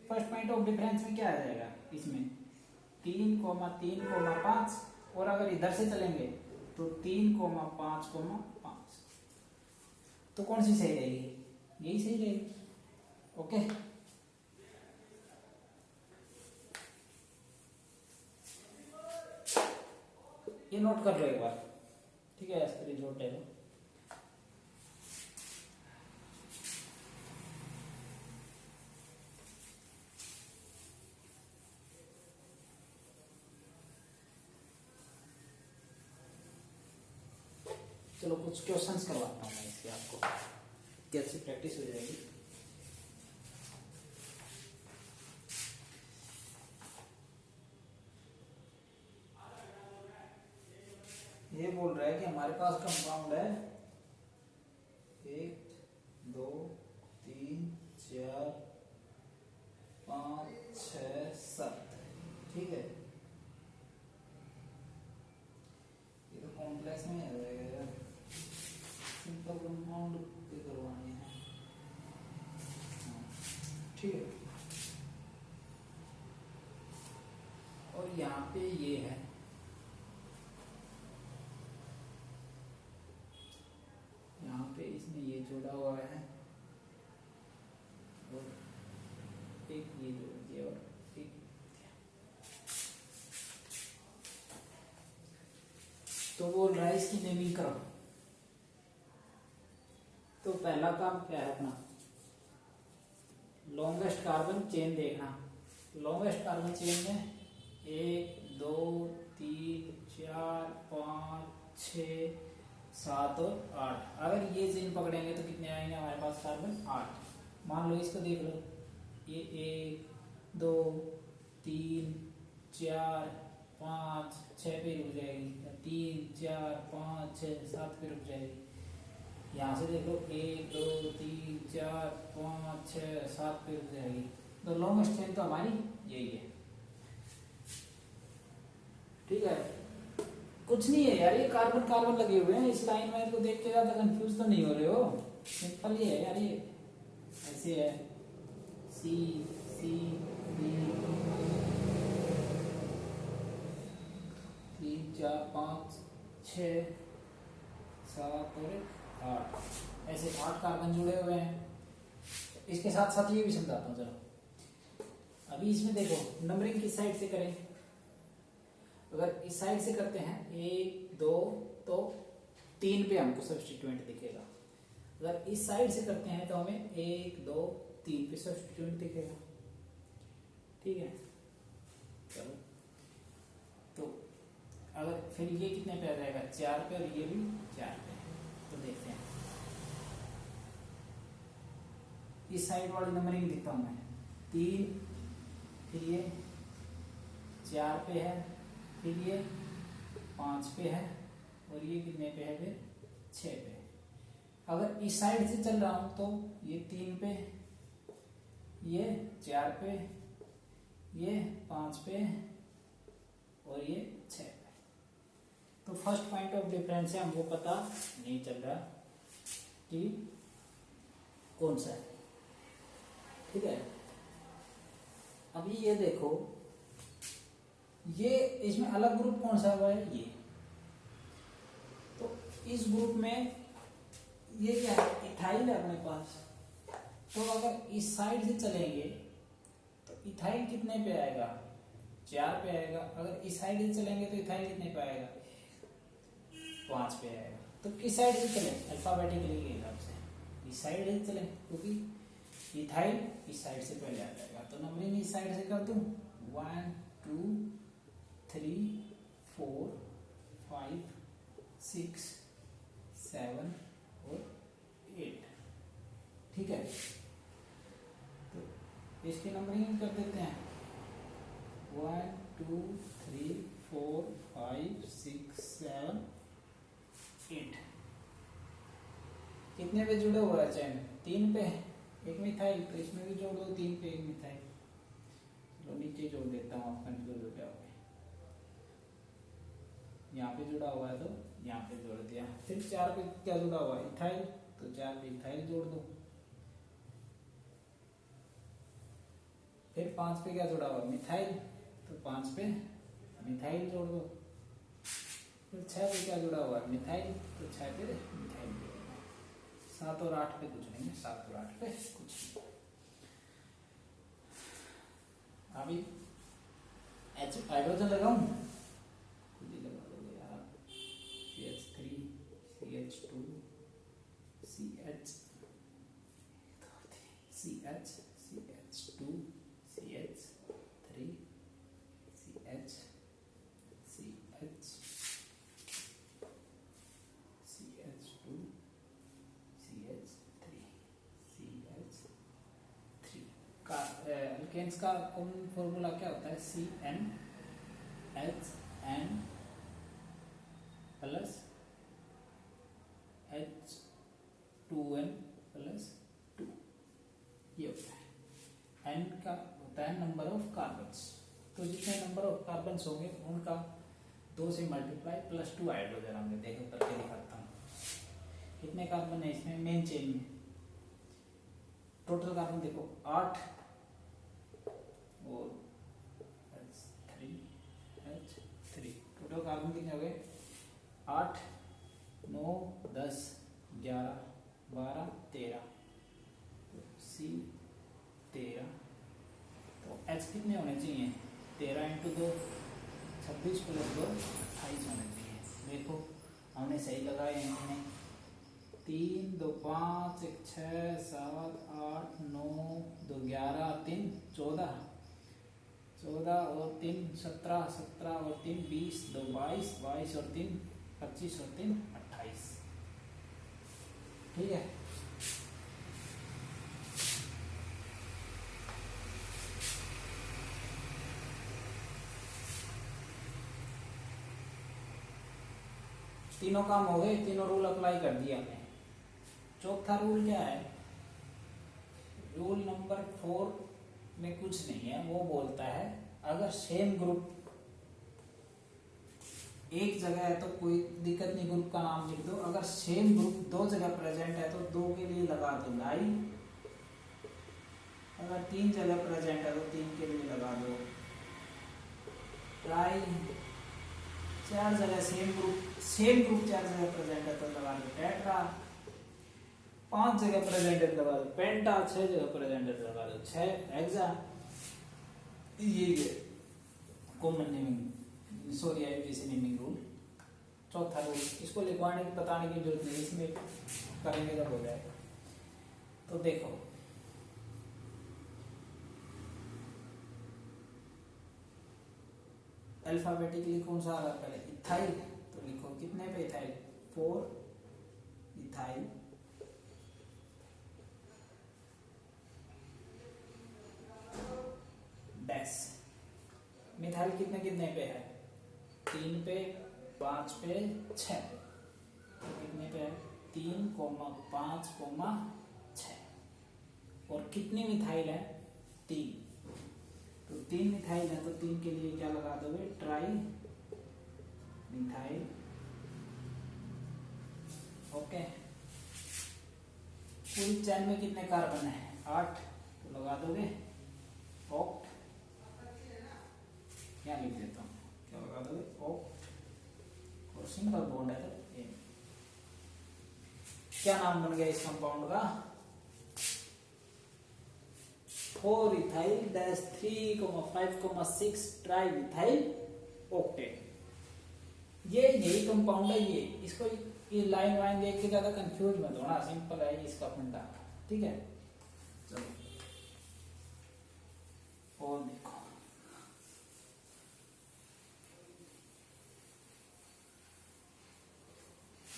फर्स्ट पॉइंट ऑफ डिफरेंस में क्या आ जाएगा, इसमें 3,3,5, और अगर इधर से चलेंगे तो 3,5,5। तो कौन सी सही रहेगी, यही सही रहेगी, ओके। ये नोट कर लो एक बार, ठीक है, स्क्रीनशॉट ले लो। चलो कुछ क्वेश्चंस करवाता हूँ मैं इसके, आपको कैसी प्रैक्टिस हो जाएगी। ये बोल रहा है कि हमारे पास कंपाउंड है 1 2 3 4 5 6 7, ठीक है। ये तो कॉम्प्लेक्स में आ जाएगा यार, सिंपल कंपाउंड पे करवानी है, ठीक है। और यहाँ पे ये है, यहाँ पे इसमें ये जोड़ा हुआ है और एक ये जोड़ दिया और एक दिया। तो बोल रहा है इसकी नेमिंग करो। तो पहला काम क्या है अपना, लॉन्गेस्ट कार्बन चेन देखना। लॉन्गेस्ट कार्बन चेन में 1 2 3 4 5 6 7 और 8, अगर ये चेन पकड़ेंगे तो कितने आएंगे हमारे पास कार्बन 8। मान लो इसको देख लो, ये 1 2 3 4 5 6 पे रुक जाएगी, 3 4 5 6 7 पे रुक जाएगी। यहाँ से देखो 1 2 3 4 5 6 7 पे रुक जाएगी। तो लॉन्गेस्ट चेन तो हमारी यही है। ठीक है, कुछ नहीं है यार, ये कार्बन कार्बन लगे हुए हैं इस लाइन में, तो देख के ज्यादा कंफ्यूज तो नहीं हो रहे हो, सिंपल ही है यार। ये ऐसे है, सी सी डी 3 4 5 6 7 और 8, ऐसे 8 कार्बन जुड़े हुए हैं। इसके साथ साथ ये भी समझाता हूँ चलो। अभी इसमें देखो नंबरिंग किस साइड से करें, अगर इस साइड से करते हैं 1 2 तो 3 पे हमको सब्स्टिट्यूएंट दिखेगा। अगर इस साइड से करते हैं तो हमें 1 2 3 पे सब्स्टिट्यूएंट दिखेगा। ठीक है, चलो तो अगर फिर ये कितने पे आ जाएगा 4 पे और ये भी 4 पे। तो देखते हैं इस साइड वाली नंबरिंग दिखता हूं मैं, 3 फिर ये 4 पे है, फिर ये 5 पे है और ये कितने पे है फिर 6 पे। अगर इस साइड से चल रहा हूं तो ये 3 पे, ये 4 पे, ये 5 पे और ये 6 पे। तो फर्स्ट पॉइंट ऑफ डिफरेंस है, हमको पता नहीं चल रहा कि कौन सा है। ठीक है, अभी ये देखो, ये इसमें अलग ग्रुप कौन सा हुआ है, ये। तो इस ग्रुप में ये क्या है, इथाइल है अपने पास। तो अगर इस साइड से चलेंगे तो इथाइल कितने पे आएगा 4 पे आएगा। अगर इस साइड से चलेंगे तो इथाइल कितने पे आएगा 5 पे आएगा। तो किस साइड से चले, अल्फाबेटिकली के हिसाब से इस साइड से चले, क्योंकि इथाइल इस साइड से पहले आ जाएगा। तो नंबरिंग इस साइड से कर दूं, 1 2 3 4 5 6 7 और 8। ठीक है, तो इसकी नंबरिंग कर देते हैं, 1 2 3 4 5 6 7 8। कितने पे जुड़ा हुआ है चैन, 3 पे, एक मिथाइल, तो इसमें भी जोड़ दो 3 पे एक मिथाइल। चलो नीचे जोड़ देता हूँ, आप कंफ्यूज हो जाओगे। यहाँ पे जुड़ा हुआ है तो यहाँ पे जोड़ दिया। फिर 4 पे क्या जुड़ा हुआ है, इथाइल, तो 4 पे इथाइल जोड़ दो। फिर 5 पे क्या जुड़ा हुआ है, मिथाइल, तो 5 पे मिथाइल जोड़ दो। फिर 6 पे क्या जुड़ा हुआ है, मिथाइल, तो 6 पे मिथाइल जोड़ दो। 7 और 8 पे कुछ नहीं है, 7 और 8 पे कुछ नहीं। अभी हाइड्रोजन लगाऊं, खुद ही लगा दोगे यार। CH3 CH2 CH CH CH2 CH3 CH CH CH2 CH3 CH3 का एल्केन्स का कॉमन फॉर्मूला क्या होता है, CnHn प्लस H2n प्लस 2, ये होता है। n का होता है नंबर ऑफ कार्बन्स, तो जितने नंबर ऑफ कार्बन्स होंगे उनका 2 से मल्टीप्लाई प्लस 2 हाइड्रोजन होंगे। देखो करके दिखाता हूँ, कितने कार्बन है इसमें मेन चेन में, टोटल कार्बन देखो 8 और 3 एच कितने होने चाहिए 13 × 2 26 + 2 28 होने चाहिए। देखो हमने सही लगाए हैं 3 2 5 1 6 7 8 9 2 11 3 14 14 और 3 17 17 और 3 20 2 22 22 और 3 25 और 3 28। ठीक है। तीनों काम हो गए, तीनों रूल अप्लाई कर दिया हमने। चौथा रूल क्या है? रूल नंबर 4 में कुछ नहीं है, वो बोलता है अगर सेम ग्रुप एक जगह है तो कोई दिक्कत नहीं, ग्रुप का नाम लिख दो। अगर सेम ग्रुप दो जगह प्रेजेंट है तो दो के लिए लगा दो लाई। अगर 3 जगह प्रेजेंट है तो 3 के लिए लगा दो ट्राई। 4 जगह सेम ग्रुप 4 जगह प्रेजेंट है तो लगा दो टेट्रा। 5 जगह प्रेजेंट है तो लगा दो पेंटा। 6 जगह प्रेजेंट है तो लगा दो 6 हेक्सा। ये common naming, sorry IPC naming rule. चौथा रूल, इसको लिखवाने की बताने की जरूरत नहीं, इसमें करेंगे जब हो जाएगा। तो देखो अल्फाबेटिकली कौन सा आ रहा है पहले? इथाइल। तो लिखो कितने पे इथाइल? 4 ethyl dash. मिथाइल कितने कितने पे है? 3 पे 5 पे 6। कितने पे है? 3, 5, 6। और कितनी मिथाइल है? 3। तो 3 मिथाइल है तो 3 के लिए क्या लगा दोगे? Tri methyl. ओके। पूरी चैन में कितने कार्बन है? 8। तो लगा दोगे ऑक्ट। क्या लिख देता हूँ, क्या लगा दोगे? ऑक्ट। और सिंगल बॉन्ड है तो एन। क्या नाम बन गया इस कंपाउंड का? 4 ethyl dash 3,5,6 tri methyl octet. ये यही कंपाउंड है। ये इसको ये लाइन वाइन देख के ज्यादा कंफ्यूज मत होना, सिंपल है इसका फंडा। ठीक है, चलो और देखो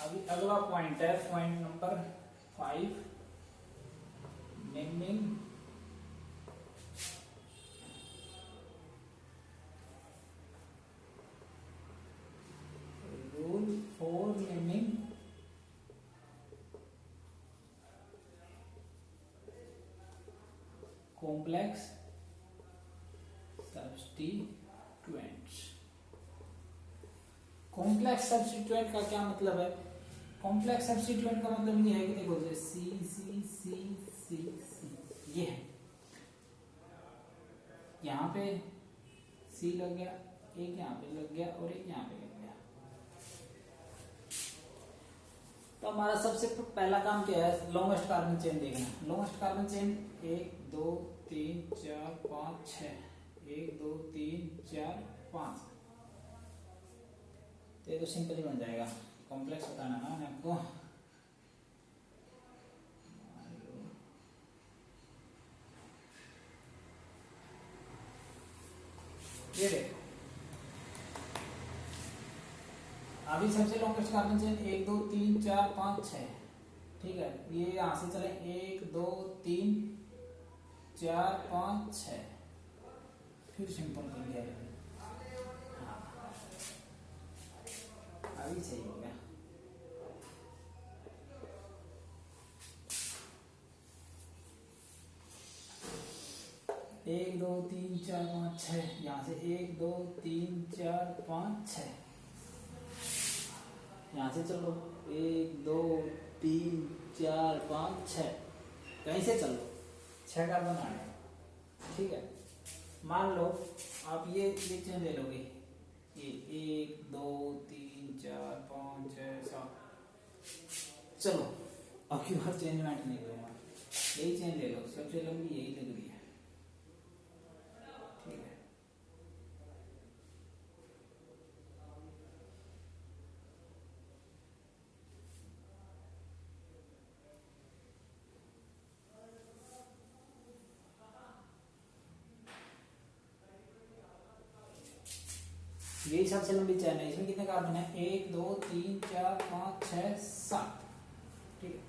अभी अगला पॉइंट है, point number 5 naming rule for naming complex substituents. Complex substituent का क्या मतलब है? कॉम्प्लेक्स सब्स्टिट्यूएंट का मतलब ये है कि देखो जैसे सी सी सी सी सी ये है, यहाँ पे सी लग गया, एक यहाँ पे लग गया और एक यहाँ पे लग गया। तो हमारा सबसे पहला काम क्या है? लॉन्गेस्ट कार्बन चेन देखना। Longest carbon chain 1 2 3 4 5 6, 1 2 3 4 5। तो ये तो सिंपल ही बन जाएगा। कॉम्प्लेक्स बताना ना मैंने आपको। ये देखो अभी सबसे लॉन्गेस्ट कार्बन चेन 1 2 3 4 5 6। ठीक है, ये यहां से चले 1 2 3 4 5 6, फिर सिंपल कर दिया। हाँ अभी सही हो गया। एक 2 3 4 5 6, यहाँ से 1 2 3 4 5 6, यहाँ से चलो 1 2 3 4 5 6, कहीं से चलो 6 कार्बन आए। ठीक है, मान लो आप ये चेन ले लोगे, ये 1 2 3 4 5 6 7। चलो अब की बार चेंजमेंट नहीं करूंगा, यही चेन ले लो, सबसे लंबी यही लग रही है। यही सबसे लंबी चेन है। इसमें कितने कार्बन है? 1 2 3 4 5 6 7। ठीक है,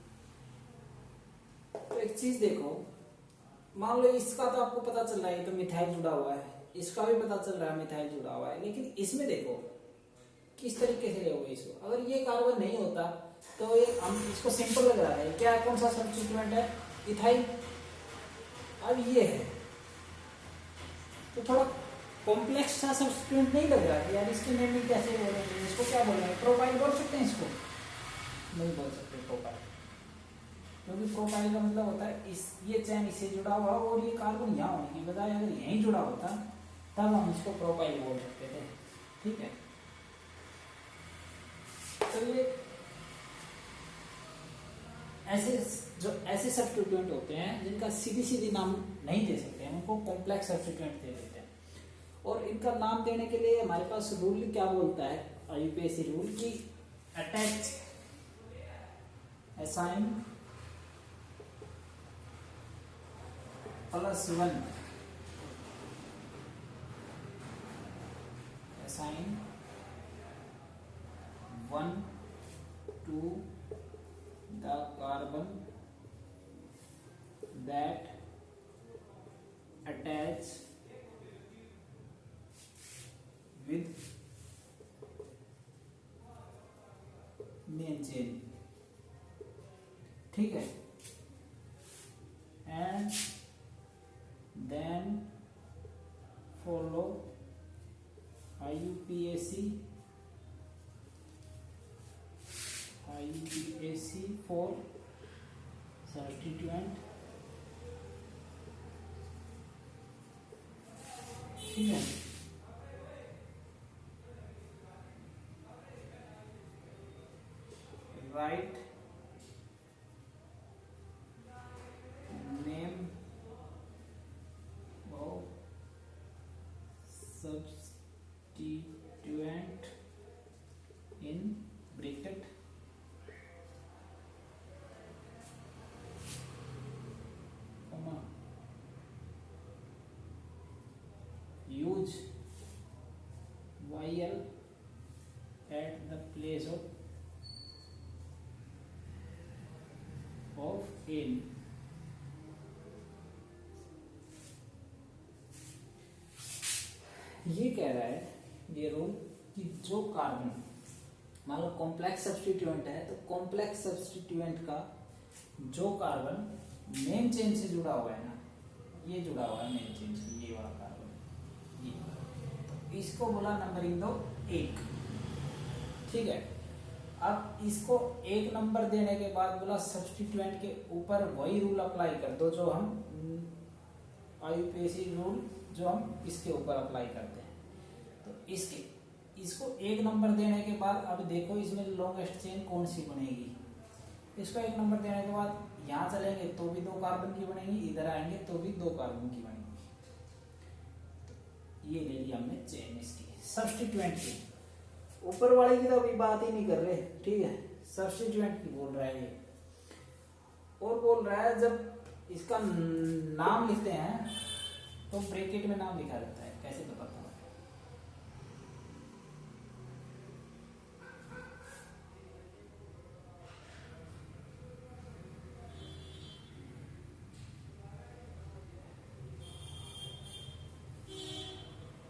तो एक चीज देखो, मान लो इसका तो आपको पता चल रहा है, तो मिथाइल जुड़ा हुआ है, इसका भी पता चल रहा है मिथाइल जुड़ा हुआ है, लेकिन इसमें देखो किस तरीके से लोगे इसको। अगर ये कार्बन नहीं होता तो ये हम इसको सिंपल लग रहा है, क्या कौन सा सब्स्टिट्यूएंट है? इथाइल। अब ये है तो थोड़ा कॉम्प्लेक्स सा सब्स्टिट्यूएंट नहीं लग रहा है यार, इसके नेम में कैसे बोलेंगे इसको? क्या बोल रहे हैं? प्रोपाइल बोल सकते हैं इसको? नहीं बोल सकते प्रोपाइल, क्योंकि प्रोपाइल का मतलब होता है इस ये चैन इससे जुड़ा हुआ और ये कार्बन यहाँ होने की बजाय अगर यहीं जुड़ा होता तब हम इसको प्रोपाइल बोल सकते थे। ठीक है, तो ये ऐसे सब्स्टिट्यूएंट होते हैं जिनका सीधी सीधी नाम नहीं दे सकते हैं, उनको कॉम्प्लेक्स सब्स्टिट्यूएंट दे देते हैं। और इनका नाम देने के लिए हमारे पास रूल क्या बोलता है, यूपीएससी रूल की attach assign +1 assign 1 to the carbon that attach with main chain। ठीक है, and then follow IUPAC for substituent। ठीक है, write name of substituent in bracket comma use YL at the place of in। ये कह रहा है ये rule कि जो कार्बन मान लो कॉम्प्लेक्स सब्स्टिट्यूएंट है, तो कॉम्प्लेक्स सब्स्टिट्यूएंट का जो कार्बन मेन चेन से जुड़ा हुआ है ना, ये जुड़ा हुआ है मेन चेन से, ये वाला कार्बन, ये तो इसको बोला नंबरिंग दो 1। ठीक है, अब इसको 1 नंबर देने के बाद बोला सब्स्टिट्यूएंट के ऊपर वही रूल अप्लाई कर दो जो हम आईयूपीएसी रूल जो हम इसके ऊपर अप्लाई करते हैं। तो इसको 1 नंबर देने के बाद अब देखो इसमें लॉन्गेस्ट चेन कौन सी बनेगी। इसको 1 नंबर देने के बाद यहाँ चलेंगे तो भी 2 कार्बन की बनेगी, इधर आएंगे तो भी 2 कार्बन की बनेगी। तो ये ले लिया हमने चेन इसकी सब्स्टिट्यूएंट की। ऊपर वाले की तो अभी बात ही नहीं कर रहे। ठीक है, सब्स्टिट्यूएंट की बोल रहा है ये, और बोल रहा है जब इसका नाम लिखते हैं तो ब्रैकेट में नाम लिखा रहता है। कैसे बताता हूँ,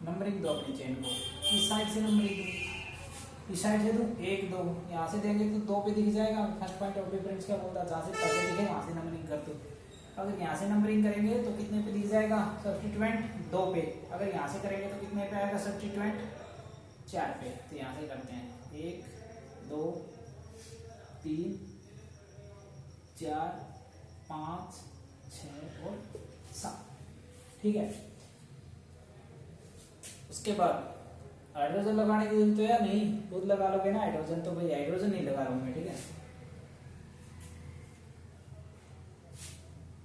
नंबरिंग दो अपनी चेन को, इस साइड से नंबरिंग दो, इस साइड से दो 1 2, यहाँ से देंगे तो 2 पे दिख जाएगा। फर्स्ट पॉइंट ऑफ डिफरेंस क्या बोलता है, जहाँ से पहले दिखे वहां से नंबरिंग कर दो। अगर यहाँ से नंबरिंग करेंगे तो कितने पे दिख जाएगा सब्स्टिट्यूएंट 2 पे। अगर यहाँ से करेंगे तो कितने पे आएगा सब्स्टिट्यूएंट 4 पे। तो यहाँ से करते हैं 1 2 3 4 5 6 और 7। ठीक है, उसके बाद हाइड्रोजन लगाने की जरूरत है या नहीं? खुद लगा लोगे ना हाइड्रोजन, तो भाई हाइड्रोजन नहीं लगा रहा हूं मैं। ठीक है,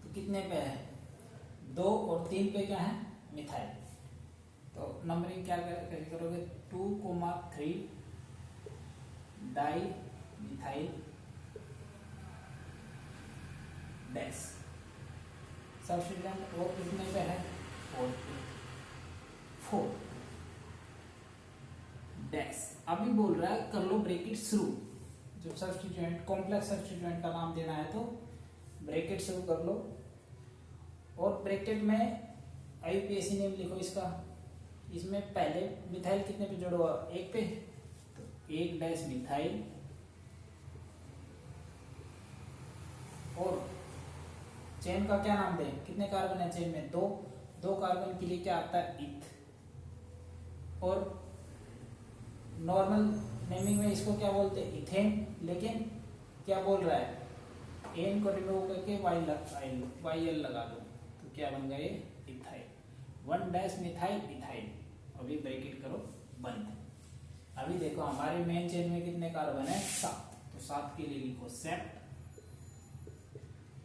तो कितने पे है 2 और 3 पे क्या है मिथाइल। तो नंबरिंग क्या कैसे करोगे 2,3 डाई मिथाइल डैश। सब्स्टिट्यूएंट और कितने पे है 4 पे 4। डैश। अभी बोल रहा है कर लो ब्रैकेट शुरू। जब सब्स्टिट्यूएंट कॉम्प्लेक्स सब्स्टिट्यूएंट का नाम देना है तो ब्रैकेट शुरू कर लो और ब्रैकेट में आईयूपीएसी नेम लिखो इसका। इसमें पहले मिथाइल कितने पे जोड़ो, एक पे, तो एक डैश मिथाइल और चेन का क्या नाम दें, कितने कार्बन है चेन में, दो कार्बन के लिए क्या आता है, इथ। और नॉर्मल नेमिंग में इसको क्या बोलते हैं, इथेन, लेकिन क्या बोल रहा है, एन को रिमूव करके वाई एल लगा दो तो क्या बन गया ये, इथाइल। 1 dash methyl ethyl. अभी ब्रैकेट करो बंद। अभी देखो हमारे मेन चेन में कितने कार्बन है, 7, तो 7 के लिए लिखो सेप्ट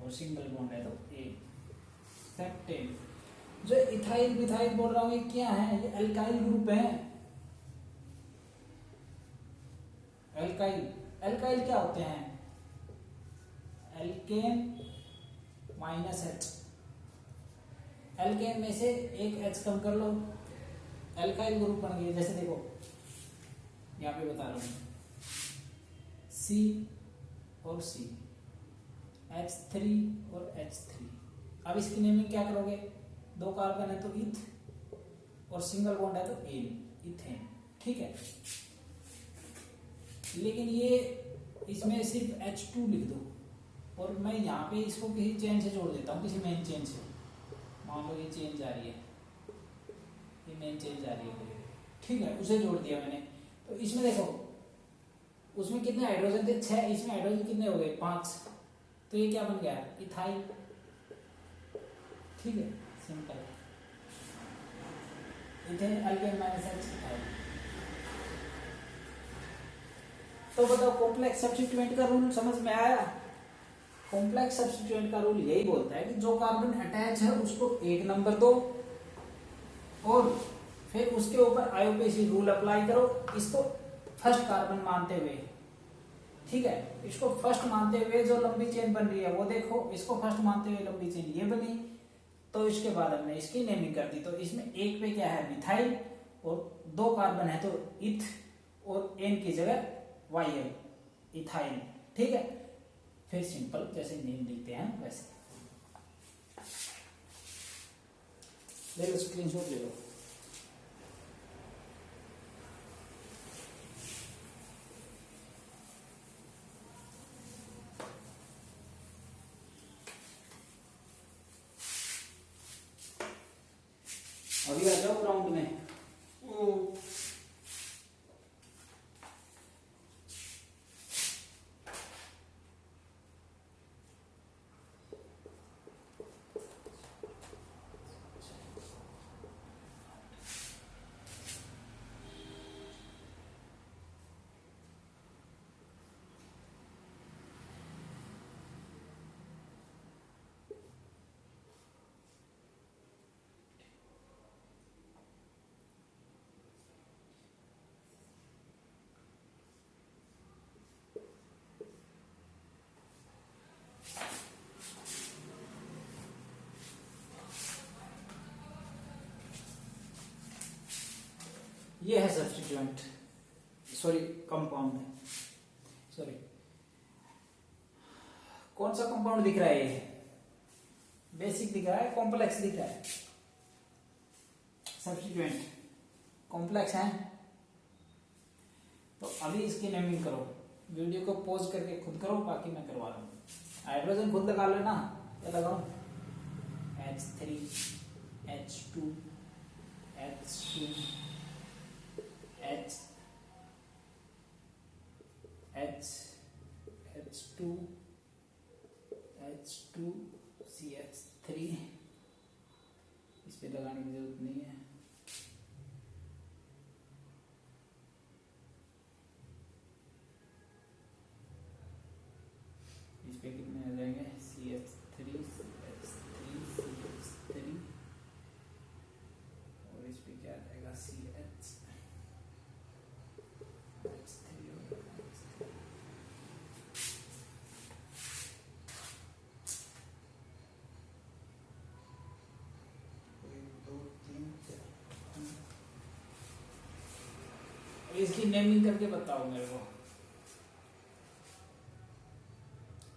और सिंगल बॉन्ड है तो ए, सेप्टेन। जो इथाइल मिथाइल बोल रहा हूं ये क्या है, ये अल्काइल ग्रुप है। अल्काइल क्या होते हैं, एल्केन माइनस एच। एल्केन में से एक एच कम कर लो, अल्काइल ग्रुप बन गया। जैसे देखो यहाँ पे बता रहा हूं, सी और सी, H3 और H3। अब इसकी नेमिंग क्या करोगे, 2 कार्बन है तो इथ और सिंगल बॉन्ड है तो एन, इथेन, ठीक है। लेकिन ये इसमें सिर्फ H2 लिख दो और मैं यहाँ पे इसको किसी चेन से जोड़ देता हूँ, किसी मेन चेन से। मान लो ये चेन जा रही है, ये मेन चेन जा रही है, ठीक है, उसे जोड़ दिया मैंने। तो इसमें देखो उसमें कितने हाइड्रोजन थे, 6, इसमें हाइड्रोजन कितने हो गए, 5, तो ये क्या बन गया, इथाइल, ठीक है, simple. Ethane alkane minus H, ethyl. तो बताओ कॉम्प्लेक्स सब्स्टिट्यूएंट का रूल समझ में आया। कॉम्प्लेक्स सब्स्टिट्यूएंट का रूल यही बोलता है कि जो कार्बन अटैच है उसको 1 नंबर दो और फिर उसके ऊपर आईयूपीएसी रूल अप्लाई करो, इसको फर्स्ट कार्बन मानते हुए, ठीक है। इसको फर्स्ट मानते हुए जो लंबी चेन बन रही है वो देखो, इसको फर्स्ट मानते हुए लंबी चेन ये बनी, तो इसके बाद हमने इसकी नेमिंग कर दी। तो इसमें एक पे क्या है, मिथाइल, और 2 कार्बन है तो इथ और एन की जगह वाई, इथाइल, ठीक है। फिर सिंपल जैसे नेम लिखते हैं वैसे ले लो, स्क्रीनशॉट ले लो। अभी आ जाओ ग्राउंड में। ये है सब्स्टिट्यूएंट, सॉरी कंपाउंड, सॉरी कौन सा कंपाउंड दिख रहा है, ये बेसिक दिख रहा है, कॉम्प्लेक्स दिख रहा है। सब्स्टिट्यूएंट कॉम्प्लेक्स है तो अभी इसकी नेमिंग करो। वीडियो को पॉज करके खुद करो, बाकी मैं करवा रहा हूँ। हाइड्रोजन खुद लगा लेना, क्या लगाऊं, H3 H2 H2 H H H2 H2 CH3, इस पे लगाने की जरूरत नहीं है। इस पे कितने आ जाएंगे, CH3 CH3 CH3 और इस पे क्या आ जाएगा, CH H3 और H3। इसकी नेमिंग करके बताओ मेरे को,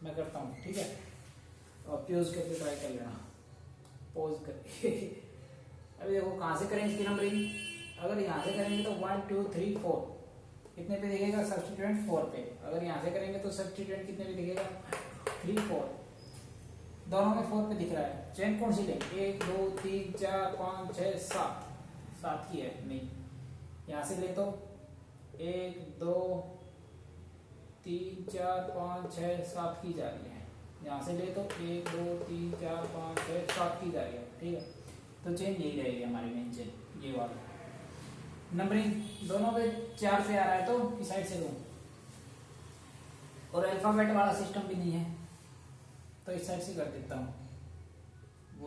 मैं करता हूँ, ठीक है। और पॉज करके ट्राई कर लेना, पॉज करके। अभी देखो कहाँ से करें इसकी नंबरिंग, अगर यहाँ से करेंगे तो 1 2 3 4 कितने पे दिखेगा, सब्स्टिट्यूएंट 4 पे। अगर यहाँ से करेंगे तो सब्स्टिट्यूएंट कितने पे दिखेगा, 3 4, दोनों में 4 पे दिख रहा है। चेन कौन सी लेंगे, 1 2 3 4 5 6 7, 7 की है नहीं, यहाँ से ले तो 1 2 3 4 5 6 7 की जा रही है, यहाँ से ले तो 1 2 3 4 5 6 7 की जा रही है, ठीक है। तो चेन यही रहेगी हमारी मेन चेन, ये वाला। नंबरिंग दोनों पे 4 पे आ रहा है तो किस साइड से दूं, और अल्फाबेट वाला सिस्टम भी नहीं है तो इस साइड से कर देता हूँ।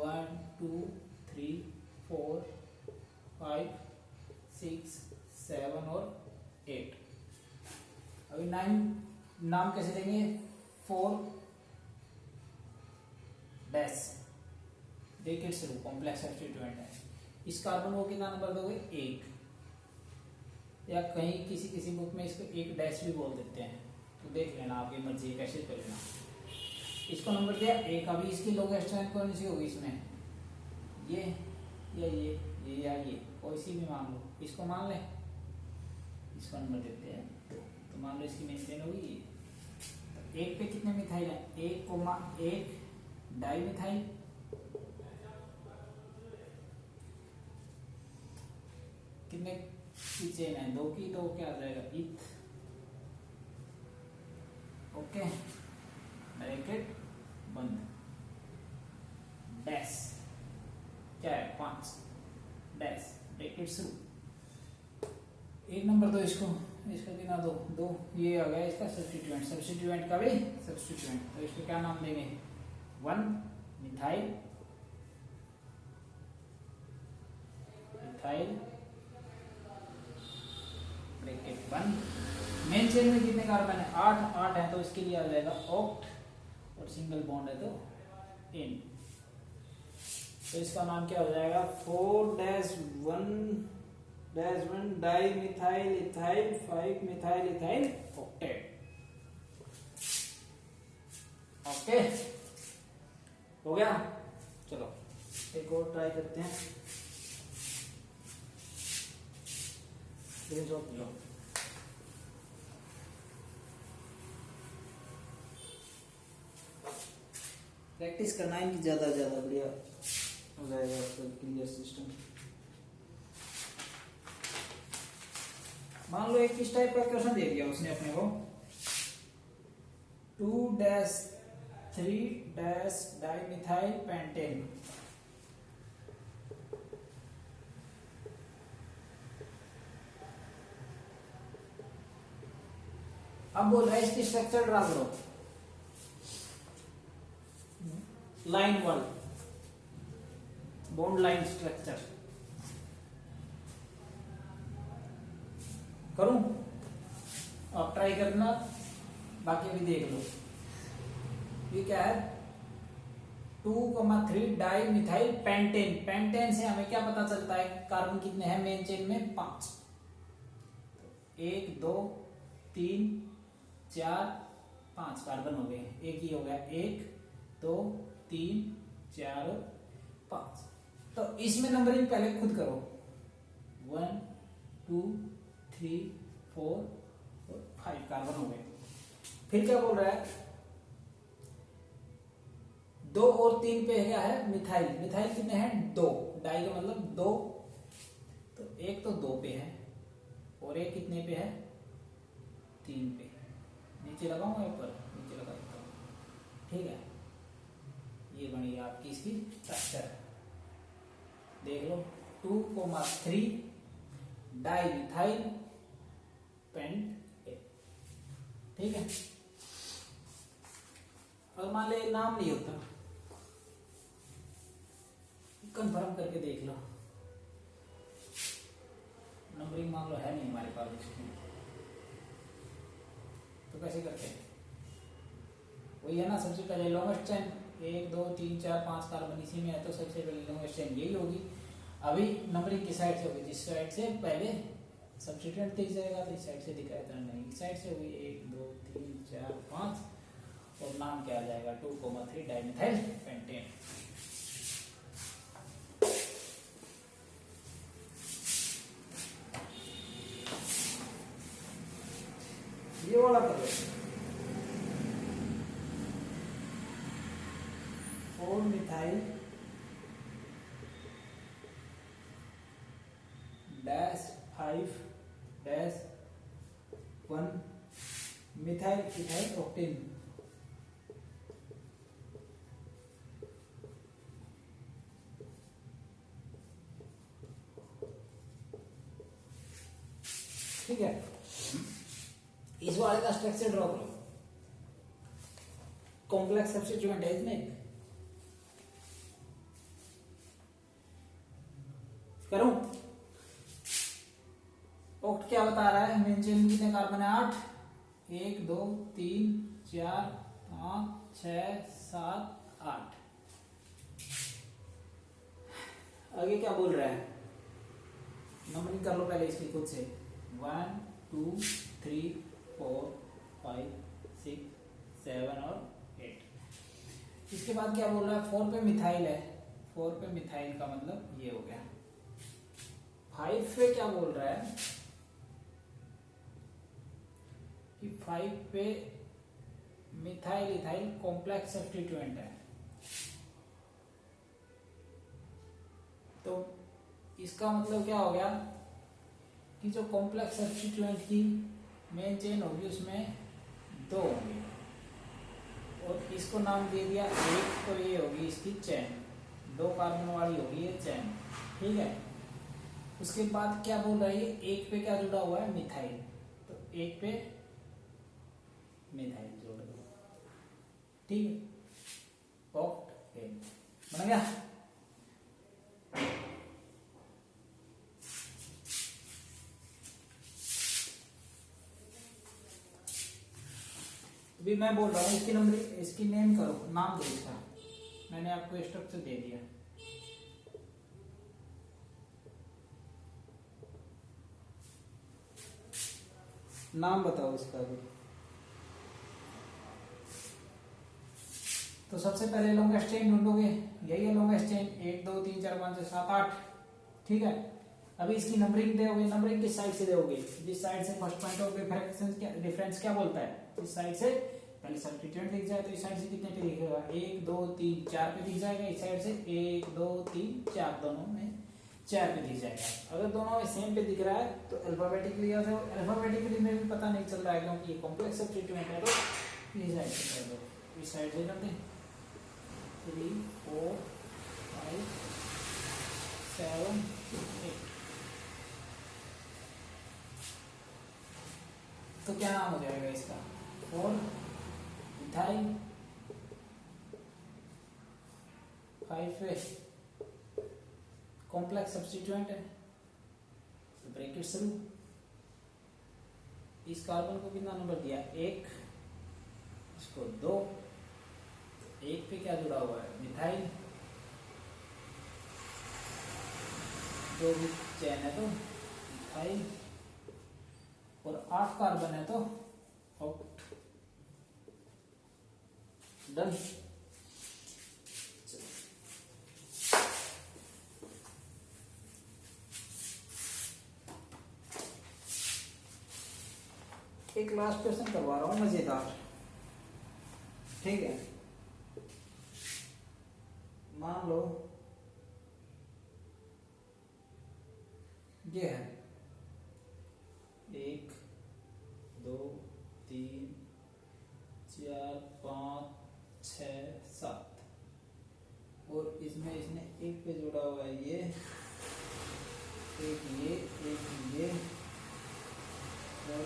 1 2 3 4 5 6 7 और 8। अभी 9 नाम कैसे देंगे, 4 डैश ब्रैकेट से कॉम्प्लेक्स सब्स्टिट्यूएंट है। इस कार्बन को कितना नंबर दोगे, 1, या कहीं किसी किसी बुक में इसको 1 डैश भी बोल देते हैं, तो देख लेना, आपकी मर्जी कैसे कर लेना। इसको नंबर दिया 1। अभी इसकी लोगेस्ट स्ट्रेंथ कौन सी होगी इसमें, ये या ये या ये, कोई सी भी मान लो, इसको मान ले, इसको नंबर देते हैं तो मान लो इसकी मेन चेन होगी ये। तो 1 पे कितने मिथाइल है, 1 डाई मिथाइल, कितने की चेन है, 2 की, तो क्या आ जाएगा, इथ, ओके, ब्रैकेट बंद, डैश क्या है, 5 डैश ब्रैकेट शुरू। 1 नंबर दो इसको, इसका कितना दो, ये आ गया इसका सब्स्टिट्यूएंट का भी सब्स्टिट्यूएंट, तो इसको क्या नाम देंगे, 1 मिथाइल ब्रैकेट 1। मेन चेन में कितने कार्बन है, 8 है, तो इसके लिए आ जाएगा ऑक्ट, और सिंगल बॉन्ड है तो इन, तो इसका नाम क्या हो जाएगा, 4-1 di methyl ethyl 5 methyl ethyl octet. Okay, हो गया। चलो एक और ट्राई करते हैं, प्रैक्टिस करना है कि ज्यादा बढ़िया हो जाएगा क्लियर सिस्टम। मान लो एक किस टाइप का क्वेश्चन दे दिया उसने अपने को, 2-3 डाइमिथाइल पेंटेन, अब बोल रहा है इसकी स्ट्रक्चर ड्रा करो, लाइन 1 बॉन्ड लाइन स्ट्रक्चर करूं, आप ट्राई करना, बाकी भी देख लो। ये क्या है, 2,3 डाई मिथाइल पेंटेन। पेंटेन से हमें क्या पता चलता है, कार्बन कितने हैं मेन चेन में, 5, 1 2 3 4 5 कार्बन हो गए, एक ही हो गया, 1 2 3 4 5। तो इसमें नंबरिंग पहले खुद करो, 1 2 3 4 और 5 कार्बन हो गए। फिर क्या बोल रहा है, 2 और 3 पे क्या है, मिथाइल। मिथाइल कितने हैं, 2, डाई का मतलब 2, तो एक तो 2 पे है, और एक कितने पे है, 3 पे। नीचे लगाऊंगा ऊपर, नीचे लगा देता हूं, ठीक है। ये बनी आपकी इसकी स्ट्रक्चर, देख लो, 2,3 डाई मिथाइल पेंटेन, ठीक है। और मान ले नाम नहीं होता, कंफर्म करके देख लो, नंबरिंग मान लो है नहीं हमारे पास इसमें, तो कैसे करते हैं, वही है ना, सबसे पहले लॉन्गेस्ट चेन 1 2 3 4 5 कार्बन इसी में है, तो सबसे पहले लॉन्गेस्ट चेन यही होगी। अभी नंबरिंग किस साइड से होगी, जिस साइड से पहले सब्स्टिट्यूएंट दिख जाएगा तो इस साइड से दिखाया था नहीं, इस साइड से हुई 1 2 3 4 5 और नाम क्या आ जाएगा 2,3 डाइमिथाइल पेंटेन। ये वाला कर लो 4 methyl dash 5 dash 1 methyl ethyl octane. ठीक है, इस वाले का स्ट्रक्चर ड्रॉ करो। कॉम्प्लेक्स सब्स्टिट्यूएंट है इसमें, करूं? ऑक्ट क्या बता रहा है, मेन चेन में कितने कार्बन है 8, 1 2 3 4 5 6 7 8। आगे क्या बोल रहा है, नंबरिंग कर लो पहले इसकी खुद से, 1 2 3 4 5 6 7 और 8। इसके बाद क्या बोल रहा है, 4 पे मिथाइल है, 4 पे मिथाइल का मतलब ये हो गया। 5 पे क्या बोल रहा है कि 5 पे मिथाइल इथाइल कॉम्प्लेक्स सब्स्टिट्यूएंट है, तो इसका मतलब क्या हो गया कि जो कॉम्प्लेक्स सब्स्टिट्यूएंट की मेन चेन होगी उसमें 2 होंगे और इसको नाम दे दिया एक, तो ये होगी इसकी चेन, 2 कार्बन वाली होगी ये चेन। ठीक है, उसके बाद क्या बोल रहा है ये, एक पे क्या जुड़ा हुआ है मिथाइल, तो एक पे मिथाइल जोड़ दो। ठीक है, ऑक्ट बन गया। अभी मैं बोल रहा हूँ इसकी नंबर, इसकी नेम करो, नाम दो इसका, मैंने आपको स्ट्रक्चर दे दिया। नाम बताओ इसका भी। तो सबसे पहले लॉन्गेस्ट चेन ढूंढोगे, यही है लॉन्गेस्ट चेन, 1 2 3 4 5 6 7 8। ठीक है, अभी इसकी नंबरिंग दोगे, नंबरिंग किस साइड से दोगे, जिस साइड से फर्स्ट पॉइंट ऑफ डिफरेंस क्या बोलता है, इस साइड से पहले सब्स्टिट्यूएंट दिख जाए तो इस साइड से कितने पे दिखेगा, 1 2 3 4 पे दिख जाएगा, इस साइड से 1 2 3 4 दोनों में 4 पे दिख जाएगा। अगर दोनों में सेम पे दिख रहा है तो अल्फाबेटिकली आ जाओ, अल्फाबेटिकली में भी पता नहीं चल रहा है क्योंकि ये कॉम्प्लेक्स सब्स्टिट्यूएंट है, तो इस साइड से कर दो, इस साइड से कर दें 3 4 5 7 8। तो क्या नाम हो जाएगा इसका, 4 मिथाइल 5 कॉम्प्लेक्स सब्स्टिट्यूएंट है, तो ब्रैकेट शुरू। इस कार्बन को कितना नंबर दिया 1, इसको 2, तो 1 पे क्या जुड़ा हुआ है मिथाइल, जो भी चेन है तो मिथाइल, और 8 कार्बन है तो ऑक्ट। डन। एक लास्ट क्वेश्चन करवा रहा हूं मजेदार। ठीक है, मान लो ये है 1 2 3 4 5 6 7 और इसमें इसने एक पे जोड़ा हुआ है ये, एक ये और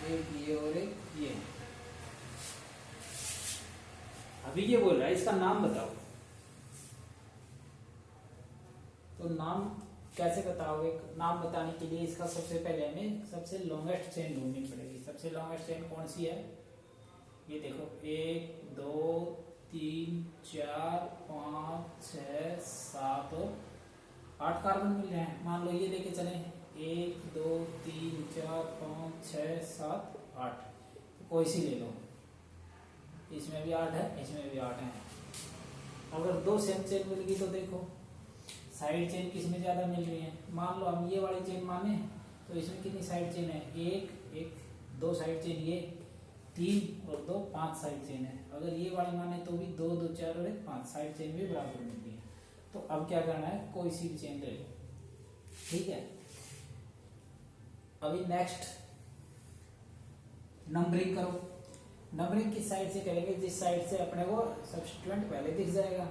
एक ये और एक ये। अभी ये बोल रहा है इसका नाम बताओ, तो नाम कैसे बताओगे, नाम बताने के लिए इसका सबसे पहले हमें सबसे लॉन्गेस्ट चेन ढूंढनी पड़ेगी। सबसे लॉन्गेस्ट चेन कौन सी है, ये देखो 1 2 3 4 5 6 7 और 8 कार्बन मिल रहे हैं। मान लो ये लेके चले 1 2 3 4 5 6 7 8, कोई सी ले लो, इसमें भी 8 है, इसमें भी 8 है। अगर दो सेम चेन मिल गई तो देखो साइड चेन किसमें ज्यादा मिल रही है। मान लो हम ये वाली चेन माने तो इसमें कितनी साइड चेन है, एक एक, दो साइड चेन ये, 3 और 2 5 साइड चेन है। अगर ये वाली माने तो भी 2 2 4 और 1 5 साइड चेन भी बराबर मिल रही है। तो अब क्या करना है, कोई सी भी चेन ले लो, ठीक है। अभी नेक्स्ट नंबरिंग करो। नंबरिंग किस साइड से करेंगे, जिस साइड से अपने को सब्स्टिट्यूएंट पहले दिख जाएगा।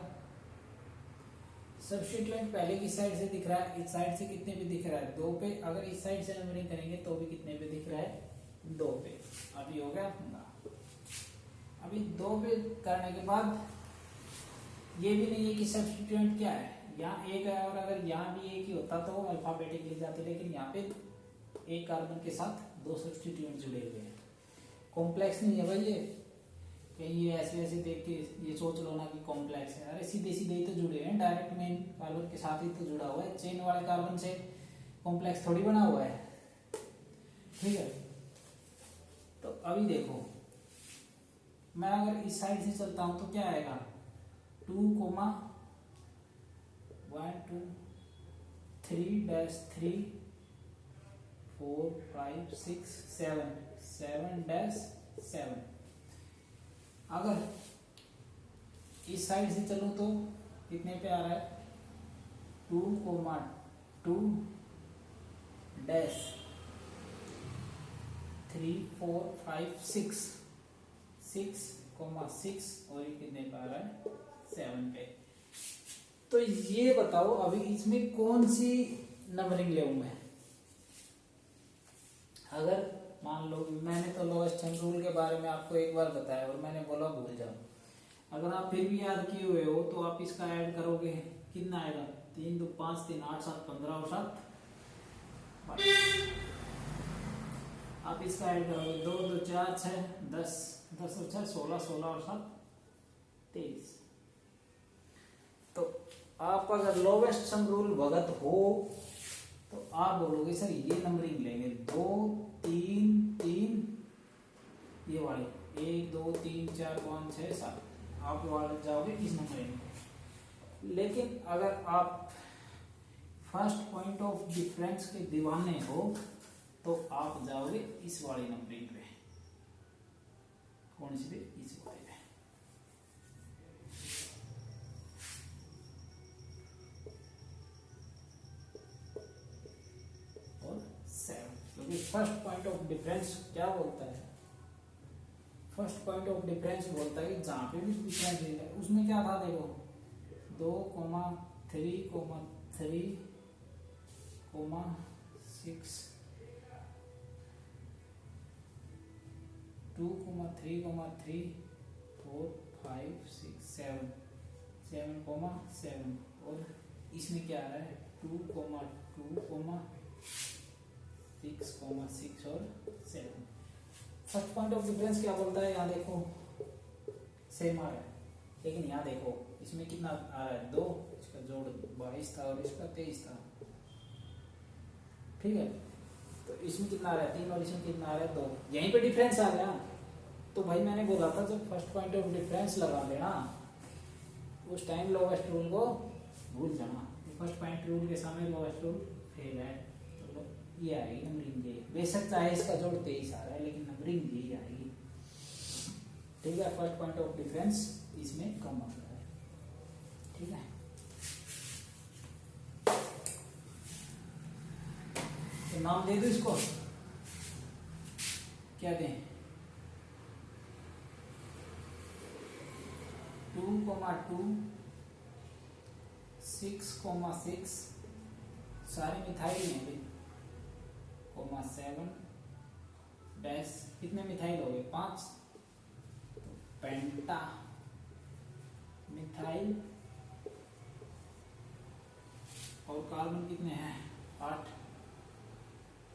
सब्स्टिट्यूएंट पहले किस साइड से दिख रहा है, इस साइड से कितने पे दिख रहा है, 2 पे। अगर इस साइड से नंबरिंग करेंगे तो भी कितने पे दिख रहा है, 2 पे। अभी हो गया अपना। अभी 2 पे करने के बाद ये भी नहीं है कि सब्स्टिट्यूएंट क्या है, यहाँ एक है और अगर यहाँ भी एक ही होता तो अल्फाबेटिक लिख जाते, लेकिन यहाँ पे एक कार्बन के साथ 2 सब्स्टिट्यूएंट जुड़े हुए हैं। कॉम्प्लेक्स नहीं है भाई ये, कहीं ये ऐसे ऐसे देख के ये सोच लो ना कि कॉम्प्लेक्स है। अरे सीधे सीधे ही तो जुड़े हैं, डायरेक्ट मेन कार्बन के साथ ही तो जुड़ा हुआ है। चेन वाले कार्बन से कॉम्प्लेक्स थोड़ी बना हुआ है, ठीक है। तो अभी देखो मैं अगर इस साइड से चलता हूं तो क्या आएगा, 2 1 2 3 3 4 5 6 7 7 7। अगर इस साइड से चलूं तो कितने पे आ रहा है, 2 2 3 4 5 6 6 और ये कितने पे आ रहा है, 7 पे। तो ये बताओ अभी इसमें कौन सी नंबरिंग ले मैं। अगर मान लो मैंने तो लोएस्ट रूल के बारे में आपको एक बार बताया और मैंने बोला भूल जाओ, अगर आप फिर भी याद किए हुए हो तो आप इसका ऐड करोगे, कितना आएगा, 3 2 5 3 8 7 15 और 7 आप इसका ऐड करोगे, 2 2 4 6 10 10 और 6 16 16 और 7 23। तो आप अगर लोवेस्ट सम रूल भगत हो तो आप बोलोगे सर ये नंबरिंग लेंगे 2 3 3, ये वाली 1 2 3 4 5 6 7, आप वाले जाओगे इस नंबरिंग में। लेकिन अगर आप फर्स्ट पॉइंट ऑफ डिफरेंस के दीवाने हो तो आप जाओगे इस वाली नंबरिंग पे। कौन सी पे, इस वाली पे। और 7, क्योंकि फर्स्ट पॉइंट ऑफ डिफरेंस क्या बोलता है, फर्स्ट पॉइंट ऑफ डिफरेंस बोलता है कि जहां पे भी डिफरेंस है उसमें क्या था, देखो 2 3 3 6 2 3 3 4 5 6 7 7 7। और इसमें क्या आ रहा है, 2 2 6 6 और 7। फर्स्ट पॉइंट ऑफ डिफरेंस क्या बोलता है, यहाँ देखो सेम आ रहा है, लेकिन यहाँ देखो इसमें कितना आ रहा है, 2, इसका जोड़ 22 था और इसका 23 था, ठीक है। तो इसमें कितना आ रहा है, 3 और इसमें कितना आ रहा है, 2। यहीं पे डिफरेंस आ गया। तो भाई मैंने बोला था जब फर्स्ट पॉइंट ऑफ डिफरेंस लगा लेना उस टाइम लोवेस्ट रूल को भूल जाना। फर्स्ट पॉइंट रूल के सामने लोवेस्ट रूल फेल है, तो ये आएगी नंबरिंग ये। बेशक चाहे इसका जोड़ 23 आ रहा है लेकिन नंबरिंग यही आएगी, ठीक है। फर्स्ट पॉइंट ऑफ डिफरेंस इसमें कम आ रहा है, ठीक है। तो नाम दे दो इसको, क्या दें, 2 2 6 6 सारे मिथाइल हैं भाई, 7 डैश, कितने मिथाइल हो गए, 5। तो पेंटा मिथाइल और कार्बन कितने हैं, 8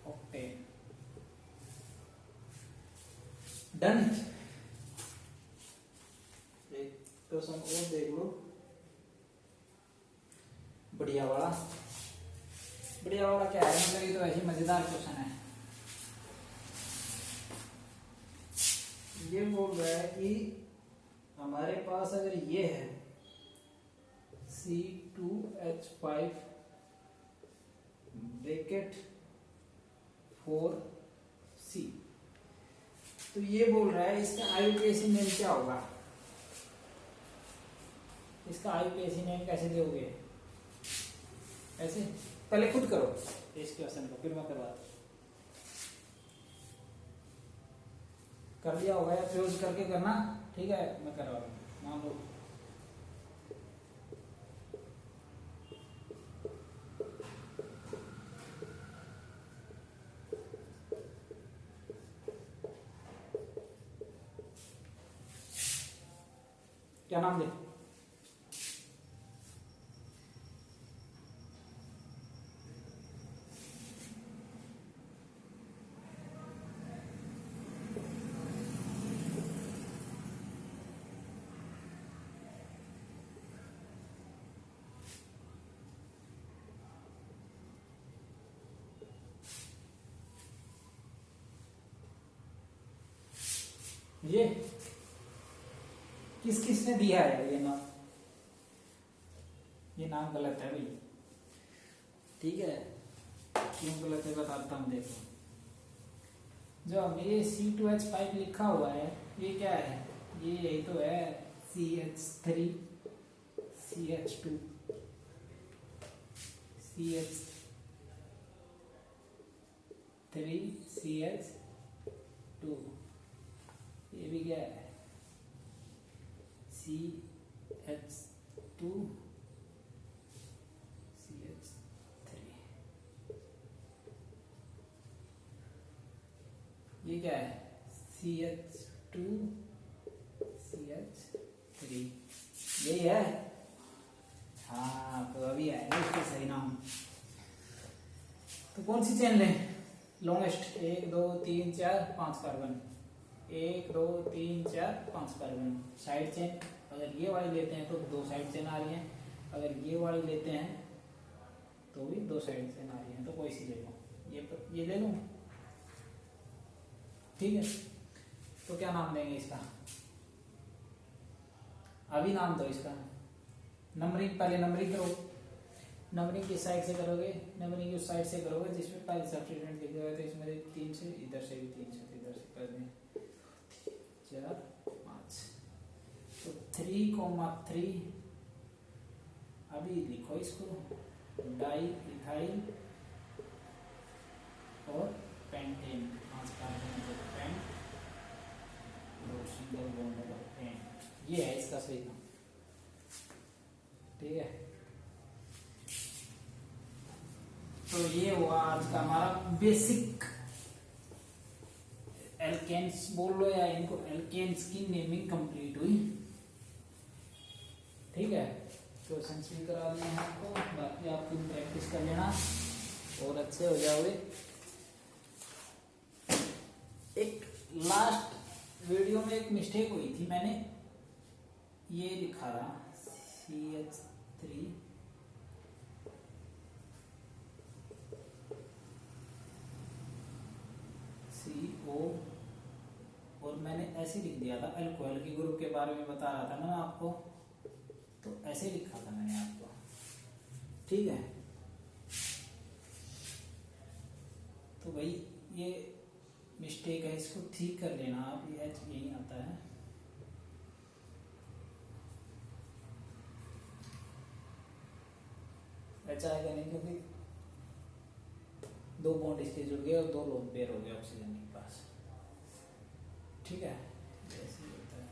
ऑक्टेन। डन। एक प्रश्न और देख लो, बढ़िया वाला ये वाला क्या है, मतलब ये तो ऐसी मजेदार क्वेश्चन है। ये बोल रहा है कि हमारे पास अगर ये है C2H5 ब्रैकेट 4C, तो ये बोल रहा है इसका आईयूपीएसी नेम क्या होगा। इसका आईयूपीएसी नेम कैसे दोगे, ऐसे पहले खुद करो इस क्वेश्चन को, फिर मैं करवा कर लिया होगा या फ्यूज करके करना, ठीक है मैं करवा रहा हूँ। मान लो क्या नाम दे, ये किस किसने दिया है ये नाम, ये नाम गलत है भाई, ठीक है क्यों गलत है बताता हूँ। देखो जो मेरे C2H5 लिखा हुआ है ये क्या है, ये यही तो है CH3 CH2 CH3 CH2, ये भी क्या है CH2 CH3, ये क्या है CH2 CH3, यही है। हाँ तो अभी आएगा इसका सही नाम। तो कौन सी चेन लें, longest 1 2 3 4 5 carbon, 1 2 3 4 5 carbon. Side chain अगर ये वाली लेते हैं तो 2 साइड चेन आ रही हैं, अगर ये वाली लेते हैं तो भी 2 साइड चेन आ रही हैं, तो कोई सी ले लो, ये ले लूं, ठीक है। तो क्या नाम देंगे इसका, अभी नाम दो इसका, नंबरिंग पहले नंबरिंग करो, नंबरिंग किस साइड से करोगे, नंबरिंग उस साइड से करोगे जिसमें पहले सब्स्टिट्यूएंट लिखा हुआ है, तो इसमें 3 से इधर से भी 3 से इधर से कर दें 4 5, तो 3,3 अभी लिखो इसको, डाई इथाइल और pentane, 5 carbon pent, single bond वाला पेंट, ये है इसका सही नाम, ठीक है। तो ये हुआ आज का हमारा बेसिक एल्केन्स बोल लो या इनको एल्केन्स की नेमिंग कंप्लीट हुई, ठीक है। क्वेश्चन भी करा दिए हैं आपको, बाकी आप खुद प्रैक्टिस कर लेना और अच्छे हो जाओगे। एक लास्ट वीडियो में एक मिस्टेक हुई थी, मैंने ये लिखा था CH3 CO और मैंने ऐसे लिख दिया था, अल्कोहल के ग्रुप के बारे में बता रहा था ना मैं आपको, तो ऐसे लिखा था मैंने आपको, ठीक है। तो भाई ये मिस्टेक है, इसको ठीक कर लेना आप, ये एच यही आता है, एच आएगा नहीं क्योंकि 2 बॉन्ड इसके जुड़ गए और 2 लोन पेयर हो गए ऑक्सीजन के पास, ठीक है। ऐसे ही होता है,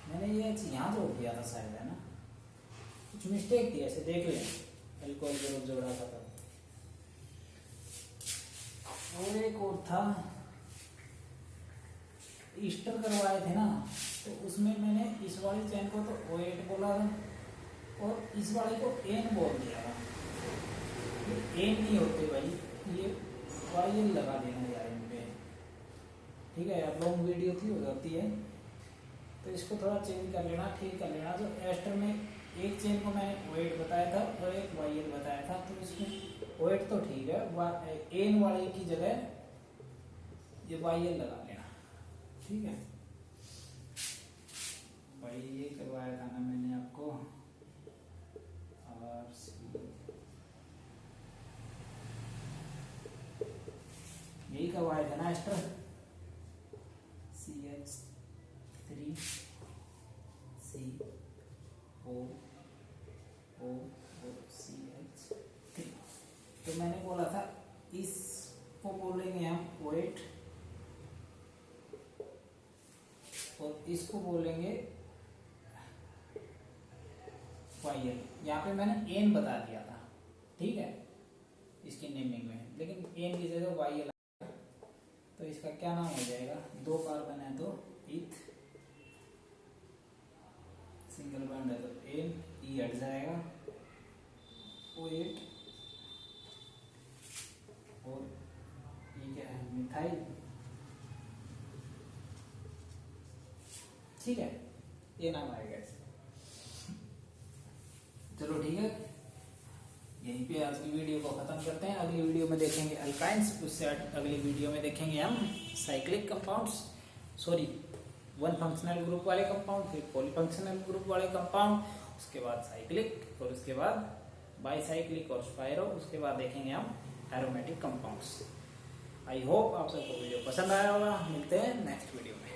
मैंने ये यहाँ जोड़ दिया था शायद, है ना, कुछ मिस्टेक थी, ऐसे देख लें, अल्कोहल ग्रुप जोड़ा था तब। और एक और था, ईस्टर करवाए थे ना, तो उसमें मैंने इस वाली चैन को तो O8 बोला था और इस वाले को N बोल दिया था, ये N नहीं होते भाई, ये YL लगा देना यार इन पे, ठीक है यार, लॉन्ग वीडियो थी हो जाती है, तो इसको थोड़ा चेंज कर लेना, ठीक कर लेना। जो एस्टर में एक चेन को मैंने O8 बताया था और एक YL बताया था, तो इसमें OH तो ठीक है, एन वाले की जगह ये YL लगा लेना, ठीक है भाई। ये करवाया था ना मैंने आपको, और यही करवाया था ना एस्टर, CH3COOCH3। तो मैंने बोला था इसको बोलेंगे हम OH और इसको बोलेंगे YL। यहाँ पे मैंने एन बता दिया था, ठीक है इसकी नेमिंग में, लेकिन एन की जगह YL, तो इसका क्या नाम हो जाएगा, 2 कार्बन है तो इथ, सिंगल बॉन्ड है तो एन, ई हट जाएगा, OH और ये क्या है, मिथाइल, ठीक है ये नाम आएगा इसका। चलो ठीक है, यहीं पे आज की वीडियो को खत्म करते हैं। अगली वीडियो में देखेंगे अल्काइंस, उससे अगली वीडियो में देखेंगे हम cyclic compounds, sorry 1 functional group वाले कंपाउंड, फिर पॉलीफंक्शनल ग्रुप वाले कंपाउंड, उसके बाद साइक्लिक, और उसके बाद बाईसाइक्लिक और स्पाइरो, उसके बाद देखेंगे हम एरोमेटिक कंपाउंड्स। आई होप आप सबको वीडियो पसंद आया होगा। मिलते हैं नेक्स्ट वीडियो में।